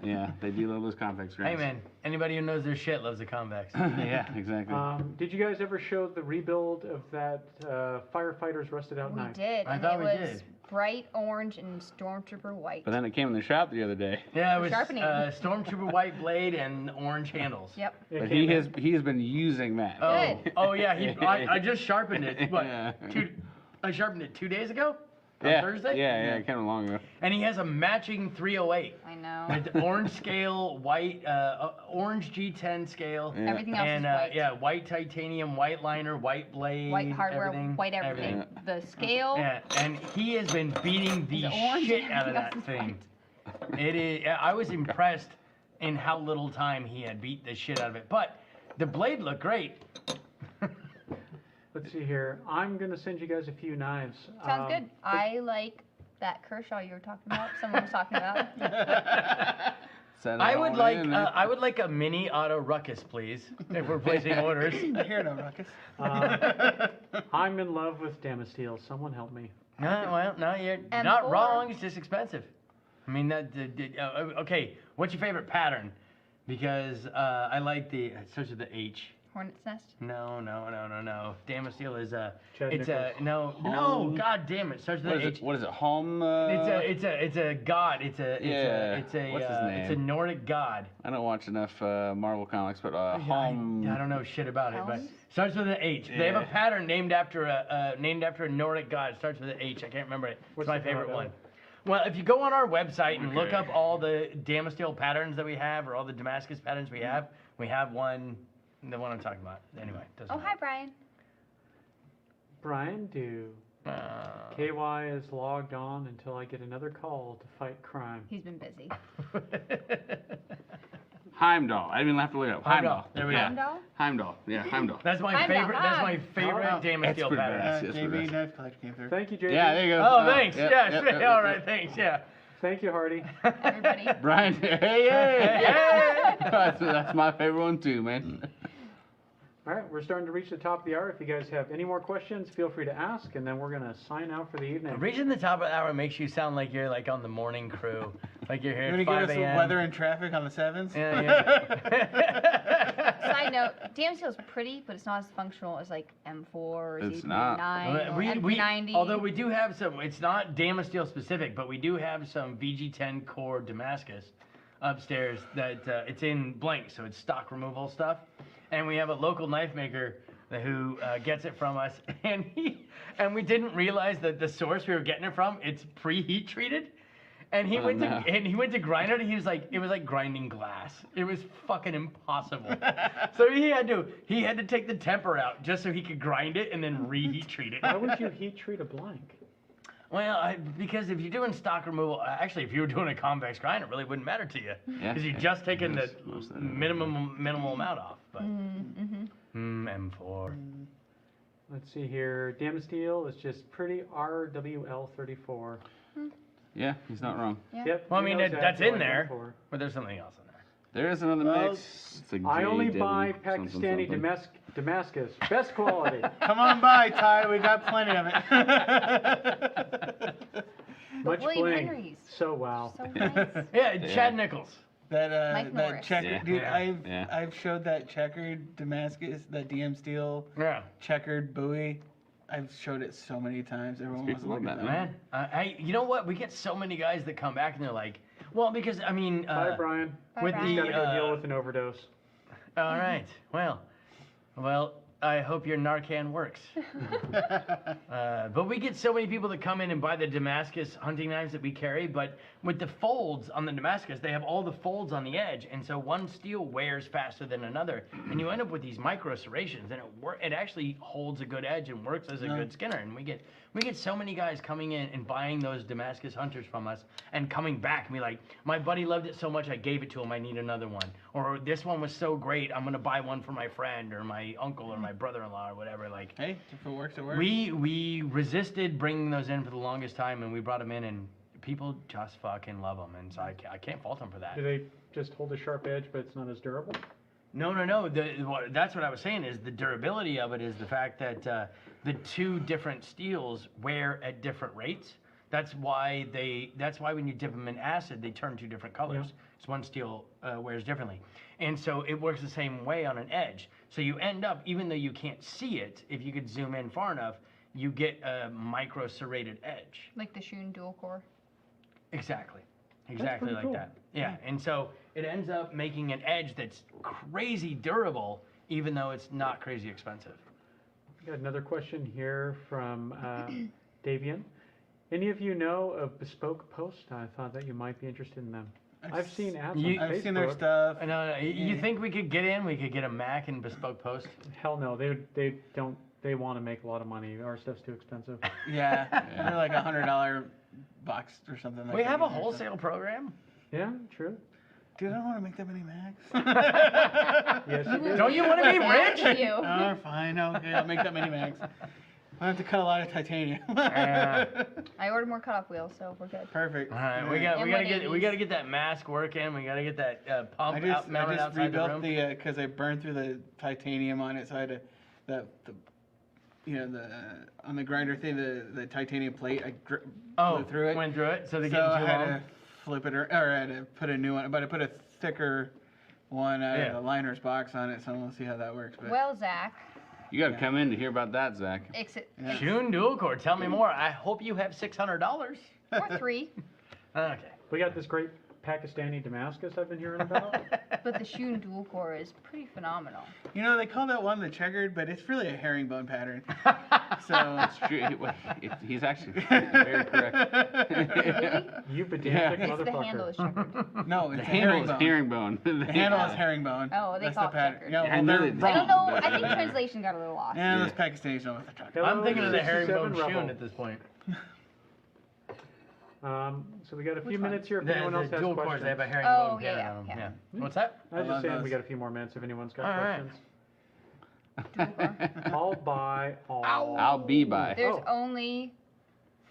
[SPEAKER 5] Yeah, they do love those convex
[SPEAKER 1] Hey
[SPEAKER 5] rings.
[SPEAKER 1] man, anybody who knows their shit loves a convex.
[SPEAKER 5] Yeah, exactly.
[SPEAKER 2] Did you guys ever show the rebuild of that Firefighters Rusted Out
[SPEAKER 4] We
[SPEAKER 2] knife?
[SPEAKER 4] did,
[SPEAKER 1] I
[SPEAKER 4] and
[SPEAKER 1] thought
[SPEAKER 4] it
[SPEAKER 1] we
[SPEAKER 4] was
[SPEAKER 1] did.
[SPEAKER 4] bright orange and Stormtrooper white.
[SPEAKER 5] But then it came in the shop the other day.
[SPEAKER 1] Yeah, it was
[SPEAKER 4] Sharpening.
[SPEAKER 1] Stormtrooper white blade and orange handles.
[SPEAKER 4] Yep.
[SPEAKER 2] It
[SPEAKER 5] But
[SPEAKER 2] came in-
[SPEAKER 5] he has been using that.
[SPEAKER 1] Oh yeah, I just sharpened it. What?
[SPEAKER 5] Yeah.
[SPEAKER 1] I sharpened it 2 days ago. On
[SPEAKER 5] Yeah,
[SPEAKER 1] Thursday.
[SPEAKER 5] Yeah, it came in long ago.
[SPEAKER 1] And he has a matching 308.
[SPEAKER 4] I know.
[SPEAKER 1] It's orange scale, white, orange G10 scale.
[SPEAKER 5] Yeah.
[SPEAKER 4] Everything else
[SPEAKER 1] And
[SPEAKER 4] is white.
[SPEAKER 1] yeah, white titanium, white liner, white blade,
[SPEAKER 4] White hardware,
[SPEAKER 1] everything,
[SPEAKER 4] white everything. The scale.
[SPEAKER 1] Yeah, and he has been beating the
[SPEAKER 4] Is orange
[SPEAKER 1] shit
[SPEAKER 4] and
[SPEAKER 1] out of that
[SPEAKER 4] everything else
[SPEAKER 1] thing. It is. I was impressed in how little time he had beat the shit out of it. But the blade looked great.
[SPEAKER 2] Let's see here. I'm going to send you guys a few knives.
[SPEAKER 4] Sounds good. I like that Kershaw you were talking about. Someone was talking about.
[SPEAKER 5] Send it
[SPEAKER 1] I
[SPEAKER 5] on in.
[SPEAKER 1] I would like a mini auto ruckus, please, if we're placing orders.
[SPEAKER 3] Here, no ruckus.
[SPEAKER 2] I'm in love with Damasteel. Someone help me.
[SPEAKER 1] No, you're
[SPEAKER 4] M4.
[SPEAKER 1] not wrong. It's just expensive. I mean, okay, what's your favorite pattern? Because I like the, it starts with the H.
[SPEAKER 4] Hornet's Nest.
[SPEAKER 1] No. Damasteel is
[SPEAKER 2] Chad
[SPEAKER 1] it's a,
[SPEAKER 2] Nichols.
[SPEAKER 1] no,
[SPEAKER 5] Home.
[SPEAKER 1] god damn it, starts with
[SPEAKER 5] What
[SPEAKER 1] the
[SPEAKER 5] is
[SPEAKER 1] H.
[SPEAKER 5] it? What is it? Home?
[SPEAKER 1] It's a god. It's a
[SPEAKER 5] What's his name?
[SPEAKER 1] It's a Nordic god.
[SPEAKER 5] I don't watch enough Marvel comics, but
[SPEAKER 1] I
[SPEAKER 5] Home.
[SPEAKER 1] don't know shit about it, but
[SPEAKER 4] Helm?
[SPEAKER 1] starts with an H. They have a
[SPEAKER 5] Yeah.
[SPEAKER 1] pattern named after a Nordic god. It starts with an H. I can't remember it. It's
[SPEAKER 2] What's
[SPEAKER 1] my
[SPEAKER 2] the
[SPEAKER 1] favorite
[SPEAKER 2] god
[SPEAKER 1] one.
[SPEAKER 2] of?
[SPEAKER 1] Well, if you go on our website and look
[SPEAKER 5] Okay.
[SPEAKER 1] up all the Damasteel patterns that we have, or all the Damascus patterns we have one, the one I'm talking about. Anyway, doesn't
[SPEAKER 4] Oh,
[SPEAKER 1] matter.
[SPEAKER 4] hi, Brian.
[SPEAKER 2] Brian Do. KY is logged on until I get another call to fight crime.
[SPEAKER 4] He's been busy.
[SPEAKER 5] Heimdall. I didn't even have to look it up. Heimdall.
[SPEAKER 1] There we
[SPEAKER 5] yeah.
[SPEAKER 4] Heimdall?
[SPEAKER 5] Heimdall. Yeah, Heimdall.
[SPEAKER 1] That's my
[SPEAKER 4] Heimdall,
[SPEAKER 1] favorite. That's my
[SPEAKER 4] hi.
[SPEAKER 1] favorite
[SPEAKER 2] Oh,
[SPEAKER 1] Damasteel
[SPEAKER 5] that's pretty
[SPEAKER 1] pattern.
[SPEAKER 5] badass. Yes,
[SPEAKER 3] JB
[SPEAKER 5] yes.
[SPEAKER 3] knife collector came through.
[SPEAKER 2] Thank you, JD.
[SPEAKER 5] Yeah, there you go.
[SPEAKER 1] Oh, thanks.
[SPEAKER 5] Yep,
[SPEAKER 1] Yeah,
[SPEAKER 5] yep,
[SPEAKER 1] sweet.
[SPEAKER 5] yep,
[SPEAKER 1] All
[SPEAKER 5] yep.
[SPEAKER 1] right, thanks. Yeah.
[SPEAKER 2] Thank you, Hardy.
[SPEAKER 4] Everybody.
[SPEAKER 5] Brian. Hey. That's my favorite one too, man.
[SPEAKER 2] All right, we're starting to reach the top of the hour. If you guys have any more questions, feel free to ask, and then we're going to sign out for the evening.
[SPEAKER 1] Reaching the top of the hour makes you sound like you're like on the morning crew, like you're here
[SPEAKER 3] You want
[SPEAKER 1] at
[SPEAKER 3] to
[SPEAKER 1] 5
[SPEAKER 3] give us
[SPEAKER 1] a.m.
[SPEAKER 3] some weather and traffic on the 7s?
[SPEAKER 1] Yeah.
[SPEAKER 4] Side note, Damsteel's pretty, but it's not as functional as like M4 or
[SPEAKER 5] It's
[SPEAKER 4] Z9
[SPEAKER 5] not.
[SPEAKER 4] or MP90.
[SPEAKER 1] Although we do have some, it's not Damasteel specific, but we do have some VG10 core Damascus upstairs that it's in blank, so it's stock removal stuff. And we have a local knife maker who gets it from us, and we didn't realize that the source we were getting it from, it's pre-heat treated. And he went to grind it, and he was like, it was like grinding glass. It was fucking impossible. So he had to take the temper out just so he could grind it and then reheat treat it.
[SPEAKER 2] Why would you heat treat a blank?
[SPEAKER 1] Well, because if you're doing stock removal, actually, if you were doing a convex grind, it really wouldn't matter to you,
[SPEAKER 5] Yeah.
[SPEAKER 1] because you're just taking the
[SPEAKER 5] Most of that.
[SPEAKER 1] minimal amount off. But M4.
[SPEAKER 2] Let's see here. Damasteel is just pretty RWL34.
[SPEAKER 5] Yeah, he's not wrong.
[SPEAKER 4] Yeah.
[SPEAKER 2] Yep.
[SPEAKER 1] Well, I
[SPEAKER 2] he
[SPEAKER 1] mean,
[SPEAKER 2] knows
[SPEAKER 1] that's
[SPEAKER 2] exactly
[SPEAKER 1] in
[SPEAKER 2] what
[SPEAKER 1] there,
[SPEAKER 2] I'm for.
[SPEAKER 1] but there's something else in there.
[SPEAKER 5] There is another
[SPEAKER 3] Well,
[SPEAKER 5] mix. It's a
[SPEAKER 2] I only
[SPEAKER 5] JW
[SPEAKER 2] buy
[SPEAKER 5] something,
[SPEAKER 2] Pakistani
[SPEAKER 5] something.
[SPEAKER 2] Damascus. Best quality.
[SPEAKER 3] Come on by, Ty. We got plenty of it.
[SPEAKER 2] Much
[SPEAKER 4] William
[SPEAKER 2] bling.
[SPEAKER 4] Henry's.
[SPEAKER 2] So wow.
[SPEAKER 4] So nice.
[SPEAKER 1] Yeah, Chad Nichols.
[SPEAKER 4] Mike
[SPEAKER 3] that
[SPEAKER 4] Norris.
[SPEAKER 3] checker,
[SPEAKER 5] Yeah.
[SPEAKER 3] dude.
[SPEAKER 1] Yeah.
[SPEAKER 3] I've showed that checkered Damascus, that DM steel
[SPEAKER 1] Yeah.
[SPEAKER 3] checkered buoy. I've showed it so many times. Everyone wants to
[SPEAKER 5] People
[SPEAKER 3] look
[SPEAKER 5] love
[SPEAKER 3] at
[SPEAKER 5] that,
[SPEAKER 3] that.
[SPEAKER 1] Man, you know what? We get so many guys that come back and they're like, well, because I mean,
[SPEAKER 2] Bye, Brian.
[SPEAKER 4] Bye,
[SPEAKER 1] with
[SPEAKER 4] Brian.
[SPEAKER 2] He's got
[SPEAKER 1] the
[SPEAKER 2] to go deal with an overdose.
[SPEAKER 1] all right, well, I hope your Narcan works. But we get so many people that come in and buy the Damascus hunting knives that we carry, but with the folds on the Damascus, they have all the folds on the edge, and so one steel wears faster than another, and you end up with these micro serrations, and it actually holds a good edge and works as a good skinner. And we get so many guys coming in and buying those Damascus hunters from us and coming back and be like, my buddy loved it so much I gave it to him, I need another one. Or this one was so great, I'm gonna buy one for my friend or my uncle or my brother-in-law or whatever. Like,
[SPEAKER 3] Hey, if it works, it works.
[SPEAKER 1] we resisted bringing those in for the longest time, and we brought them in, and people just fucking love them, and so I can't fault them for that.
[SPEAKER 2] Do they just hold a sharp edge, but it's not as durable?
[SPEAKER 1] No. That's what I was saying is the durability of it is the fact that the two different steels wear at different rates. That's why when you dip them in acid, they turn two different colors.
[SPEAKER 2] Yeah.
[SPEAKER 1] So one steel wears differently. And so it works the same way on an edge. So you end up, even though you can't see it, if you could zoom in far enough, you get a micro serrated edge.
[SPEAKER 4] Like the Shun dual core.
[SPEAKER 1] Exactly
[SPEAKER 2] pretty
[SPEAKER 1] like
[SPEAKER 2] cool.
[SPEAKER 1] that. Yeah, and so it ends up making an edge that's crazy durable, even though it's not crazy expensive.
[SPEAKER 2] Got another question here from Davian. Any of you know of Bespoke Post? I thought that you might be interested in them. I've seen ads on Facebook.
[SPEAKER 3] I've seen their stuff.
[SPEAKER 1] No, you think we could get in? We could get a Mac and Bespoke Post?
[SPEAKER 2] Hell no, they don't. They want to make a lot of money. Our stuff's too expensive.
[SPEAKER 3] Yeah, they're like $100 box or something like that.
[SPEAKER 1] We have a wholesale program.
[SPEAKER 2] Yeah, true.
[SPEAKER 3] Dude, I don't want to make that many Macs.
[SPEAKER 2] Yes, you do.
[SPEAKER 1] Don't you want to be
[SPEAKER 4] Thank
[SPEAKER 1] rich?
[SPEAKER 4] you.
[SPEAKER 3] Oh, fine. Okay, I'll make that many Macs. I have to cut a lot of titanium.
[SPEAKER 4] I ordered more cutoff wheels, so we're good.
[SPEAKER 3] Perfect.
[SPEAKER 1] All right, we
[SPEAKER 4] And
[SPEAKER 1] gotta get that mask working. We gotta get that pump
[SPEAKER 3] I just
[SPEAKER 1] mounted outside the
[SPEAKER 3] rebuilt
[SPEAKER 1] room.
[SPEAKER 3] the because I burned through the titanium on it, so I had to on the grinder thing, the titanium plate. I blew through it.
[SPEAKER 1] Went through it, so they
[SPEAKER 3] So
[SPEAKER 1] get
[SPEAKER 3] I
[SPEAKER 1] too
[SPEAKER 3] had
[SPEAKER 1] long.
[SPEAKER 3] to flip it, or I had to put a new one, but I put a thicker one out of the liner's box on it, so we'll see how that works. But
[SPEAKER 4] Well, Zach,
[SPEAKER 5] You got to come in to hear about that, Zach.
[SPEAKER 1] Shun dual core. Tell me more. I hope you have $600.
[SPEAKER 4] or 3.
[SPEAKER 1] Okay.
[SPEAKER 2] We got this great Pakistani Damascus I've been hearing about.
[SPEAKER 4] But the Shun dual core is pretty phenomenal.
[SPEAKER 3] you know, they call that one the checkered, but it's really a herringbone pattern. So
[SPEAKER 5] It's true. He's actually very correct.
[SPEAKER 4] Really?
[SPEAKER 2] You pedantic
[SPEAKER 4] It's the handle
[SPEAKER 2] motherfucker.
[SPEAKER 4] is checkered.
[SPEAKER 3] no, it's
[SPEAKER 5] The
[SPEAKER 3] a
[SPEAKER 5] handle is
[SPEAKER 3] herringbone.
[SPEAKER 5] herringbone.
[SPEAKER 3] The handle is herringbone.
[SPEAKER 4] Oh, they
[SPEAKER 3] That's
[SPEAKER 4] call
[SPEAKER 3] the
[SPEAKER 4] it
[SPEAKER 3] pattern.
[SPEAKER 4] checkered.
[SPEAKER 3] Yeah,
[SPEAKER 5] I
[SPEAKER 3] well,
[SPEAKER 5] know
[SPEAKER 3] they're
[SPEAKER 5] they
[SPEAKER 4] I
[SPEAKER 3] wrong.
[SPEAKER 4] don't know.
[SPEAKER 5] but-
[SPEAKER 4] I think translation got a little lost.
[SPEAKER 3] Yeah, those Pakistanis know what they're talking
[SPEAKER 2] Hello,
[SPEAKER 1] I'm thinking of the
[SPEAKER 2] 67
[SPEAKER 1] herringbone
[SPEAKER 2] Rebel.
[SPEAKER 1] Shun at this point.
[SPEAKER 2] So we got a few
[SPEAKER 4] Which one?
[SPEAKER 2] minutes here if
[SPEAKER 1] The
[SPEAKER 2] anyone else has
[SPEAKER 1] dual cores,
[SPEAKER 2] questions.
[SPEAKER 1] they have a herringbone
[SPEAKER 4] Oh, yeah,
[SPEAKER 1] pattern on them.
[SPEAKER 4] yeah.
[SPEAKER 1] What's that?
[SPEAKER 2] I was
[SPEAKER 3] love
[SPEAKER 2] just saying
[SPEAKER 3] those.
[SPEAKER 2] we got a few more minutes if anyone's got
[SPEAKER 1] All right.
[SPEAKER 2] questions. I'll buy all.
[SPEAKER 5] I'll be by.
[SPEAKER 4] There's
[SPEAKER 2] Oh.
[SPEAKER 4] only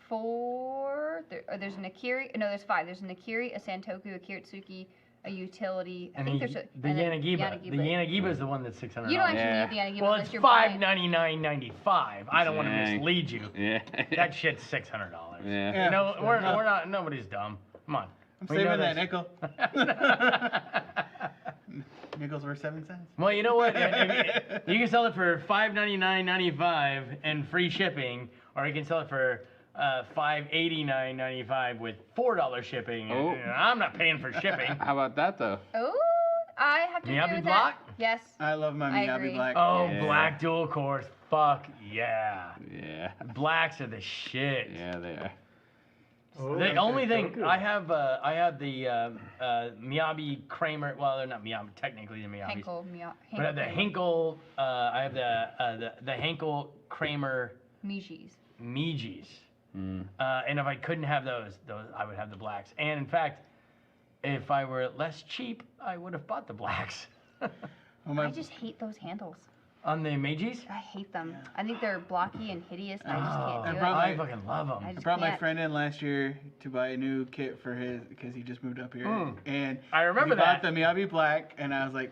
[SPEAKER 4] 4. There's an Akiri. No, there's 5. There's an Akiri, a Santoku, a Kiritsuki, a utility. I think there's a,
[SPEAKER 1] the
[SPEAKER 4] and then
[SPEAKER 1] Yanagiba. The Yanagiba is the one that's $600.
[SPEAKER 4] You don't actually
[SPEAKER 5] Yeah.
[SPEAKER 4] need the Yanagiba
[SPEAKER 1] Well,
[SPEAKER 4] unless
[SPEAKER 1] it's
[SPEAKER 4] you're buying.
[SPEAKER 1] $599.95. I don't want to
[SPEAKER 5] Dang.
[SPEAKER 1] mislead you.
[SPEAKER 5] Yeah.
[SPEAKER 1] That shit's $600.
[SPEAKER 5] Yeah.
[SPEAKER 3] Yeah.
[SPEAKER 1] No, we're not. Nobody's dumb. Come on.
[SPEAKER 3] I'm
[SPEAKER 1] We know
[SPEAKER 3] saving that
[SPEAKER 1] this.
[SPEAKER 3] nickel. Nickel's worth 7 cents.
[SPEAKER 1] Well, you know what? You can sell it for $599.95 and free shipping, or you can sell it for $589.95 with $4 shipping.
[SPEAKER 5] Oh.
[SPEAKER 1] I'm not paying for shipping.
[SPEAKER 5] How about that, though?
[SPEAKER 4] Oh, I have to agree
[SPEAKER 1] Miyabi
[SPEAKER 4] with
[SPEAKER 1] Block?
[SPEAKER 4] that. Yes.
[SPEAKER 3] I love my
[SPEAKER 4] I
[SPEAKER 3] Miyabi
[SPEAKER 4] agree.
[SPEAKER 3] Black.
[SPEAKER 1] Oh,
[SPEAKER 5] Yeah.
[SPEAKER 1] black dual cores. Fuck yeah.
[SPEAKER 5] Yeah.
[SPEAKER 1] Blacks are the shit.
[SPEAKER 5] Yeah, they are.
[SPEAKER 2] Oh,
[SPEAKER 1] The
[SPEAKER 2] that's
[SPEAKER 1] only
[SPEAKER 2] so
[SPEAKER 1] thing
[SPEAKER 2] good.
[SPEAKER 1] I have the Miyabi Kramer. Well, they're not Miyabi. Technically, they're Miyabis.
[SPEAKER 4] Henkel.
[SPEAKER 1] But I have the Henkel. I have the Henkel Kramer
[SPEAKER 4] Mijis.
[SPEAKER 1] Mijis.
[SPEAKER 5] Mm.
[SPEAKER 1] And if I couldn't have those I would have the blacks. And in fact, if I were less cheap, I would have bought the blacks.
[SPEAKER 3] Oh, my,
[SPEAKER 4] I just hate those handles.
[SPEAKER 1] On the Meijis?
[SPEAKER 4] I hate them. I think they're blocky and hideous, and I just can't do
[SPEAKER 3] I
[SPEAKER 4] it.
[SPEAKER 3] brought
[SPEAKER 1] I fucking love
[SPEAKER 4] I
[SPEAKER 1] them.
[SPEAKER 3] I
[SPEAKER 4] just
[SPEAKER 3] brought my
[SPEAKER 4] can't.
[SPEAKER 3] friend in last year to buy a new kit for his because he just moved up here,
[SPEAKER 1] Mm.
[SPEAKER 3] and
[SPEAKER 1] I remember
[SPEAKER 3] he bought
[SPEAKER 1] that.
[SPEAKER 3] the Miyabi Black, and I was like,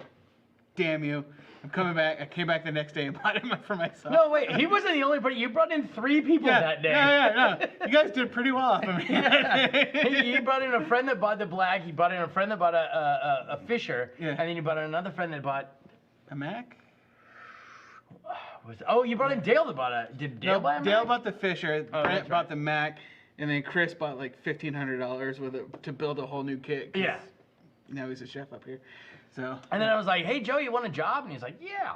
[SPEAKER 3] damn you. I'm coming back. I came back the next day and bought it for myself.
[SPEAKER 1] No, wait, he wasn't the only person. You brought in 3 people that day.
[SPEAKER 3] No. You guys did pretty well off of me.
[SPEAKER 1] You brought in a friend that bought the black. You brought in a friend that bought a Fisher.
[SPEAKER 3] Yeah.
[SPEAKER 1] And then you brought in another friend that bought.
[SPEAKER 3] A Mac?
[SPEAKER 1] You brought in Dale that bought a. Did Dale buy a
[SPEAKER 3] Dale
[SPEAKER 1] Mac?
[SPEAKER 3] bought the Fisher.
[SPEAKER 1] Oh,
[SPEAKER 3] Brent
[SPEAKER 1] that's
[SPEAKER 3] bought
[SPEAKER 1] right.
[SPEAKER 3] the Mac. And then Chris bought like $1,500 with it to build a whole new kit. 'Cause
[SPEAKER 1] Yeah.
[SPEAKER 3] Now he's a chef up here. So.
[SPEAKER 1] And then I was like, hey, Joe, you want a job? And he's like, yeah.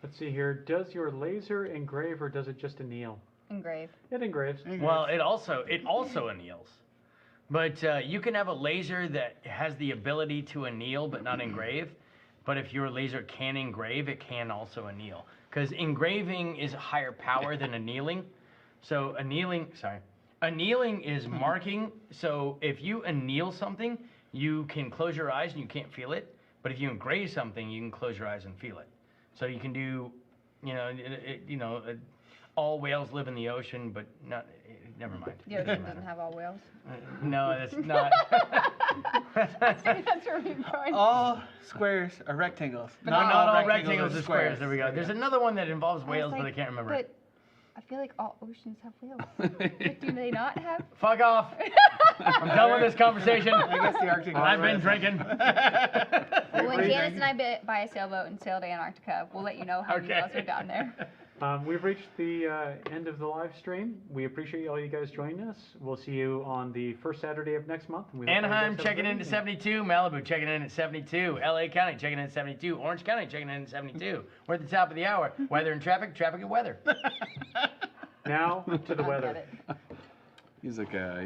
[SPEAKER 2] Let's see here. Does your laser engrave or does it just anneal?
[SPEAKER 4] Engrave.
[SPEAKER 2] It engraves.
[SPEAKER 1] Well, it also anneals. But you can have a laser that has the ability to anneal but not engrave. But if your laser can engrave, it can also anneal. Because engraving is higher power than annealing. So annealing is marking. So if you anneal something, you can close your eyes and you can't feel it. But if you engrave something, you can close your eyes and feel it. So you can do, all whales live in the ocean, but not. Never mind.
[SPEAKER 4] The ocean doesn't have all whales.
[SPEAKER 1] No, that's not.
[SPEAKER 4] That's where we're going.
[SPEAKER 3] All squares are rectangles.
[SPEAKER 1] Not all rectangles are squares. There we go. There's another one that involves
[SPEAKER 4] I was
[SPEAKER 1] whales, but I
[SPEAKER 4] like,
[SPEAKER 1] can't remember.
[SPEAKER 4] But I feel like all oceans have whales. But do they not have?
[SPEAKER 1] Fuck off. I'm done with this conversation.
[SPEAKER 3] I guess the Arctic.
[SPEAKER 1] I've been drinking.
[SPEAKER 4] Well, when Janice and I buy a sailboat and sail to Antarctica, we'll let you know how many
[SPEAKER 1] Okay.
[SPEAKER 4] whales are down there.
[SPEAKER 2] We've reached the end of the live stream. We appreciate all you guys joining us. We'll see you on the first Saturday of next month. We hope
[SPEAKER 1] Anaheim
[SPEAKER 2] everybody has a
[SPEAKER 1] checking
[SPEAKER 2] great
[SPEAKER 1] in at
[SPEAKER 2] evening.
[SPEAKER 1] 72. Malibu checking in at 72. LA County checking in at 72. Orange County checking in at 72. We're at the top of the hour. Weather and traffic, traffic and weather.
[SPEAKER 2] Now to the
[SPEAKER 4] I
[SPEAKER 2] weather.
[SPEAKER 4] get it.
[SPEAKER 5] He's like a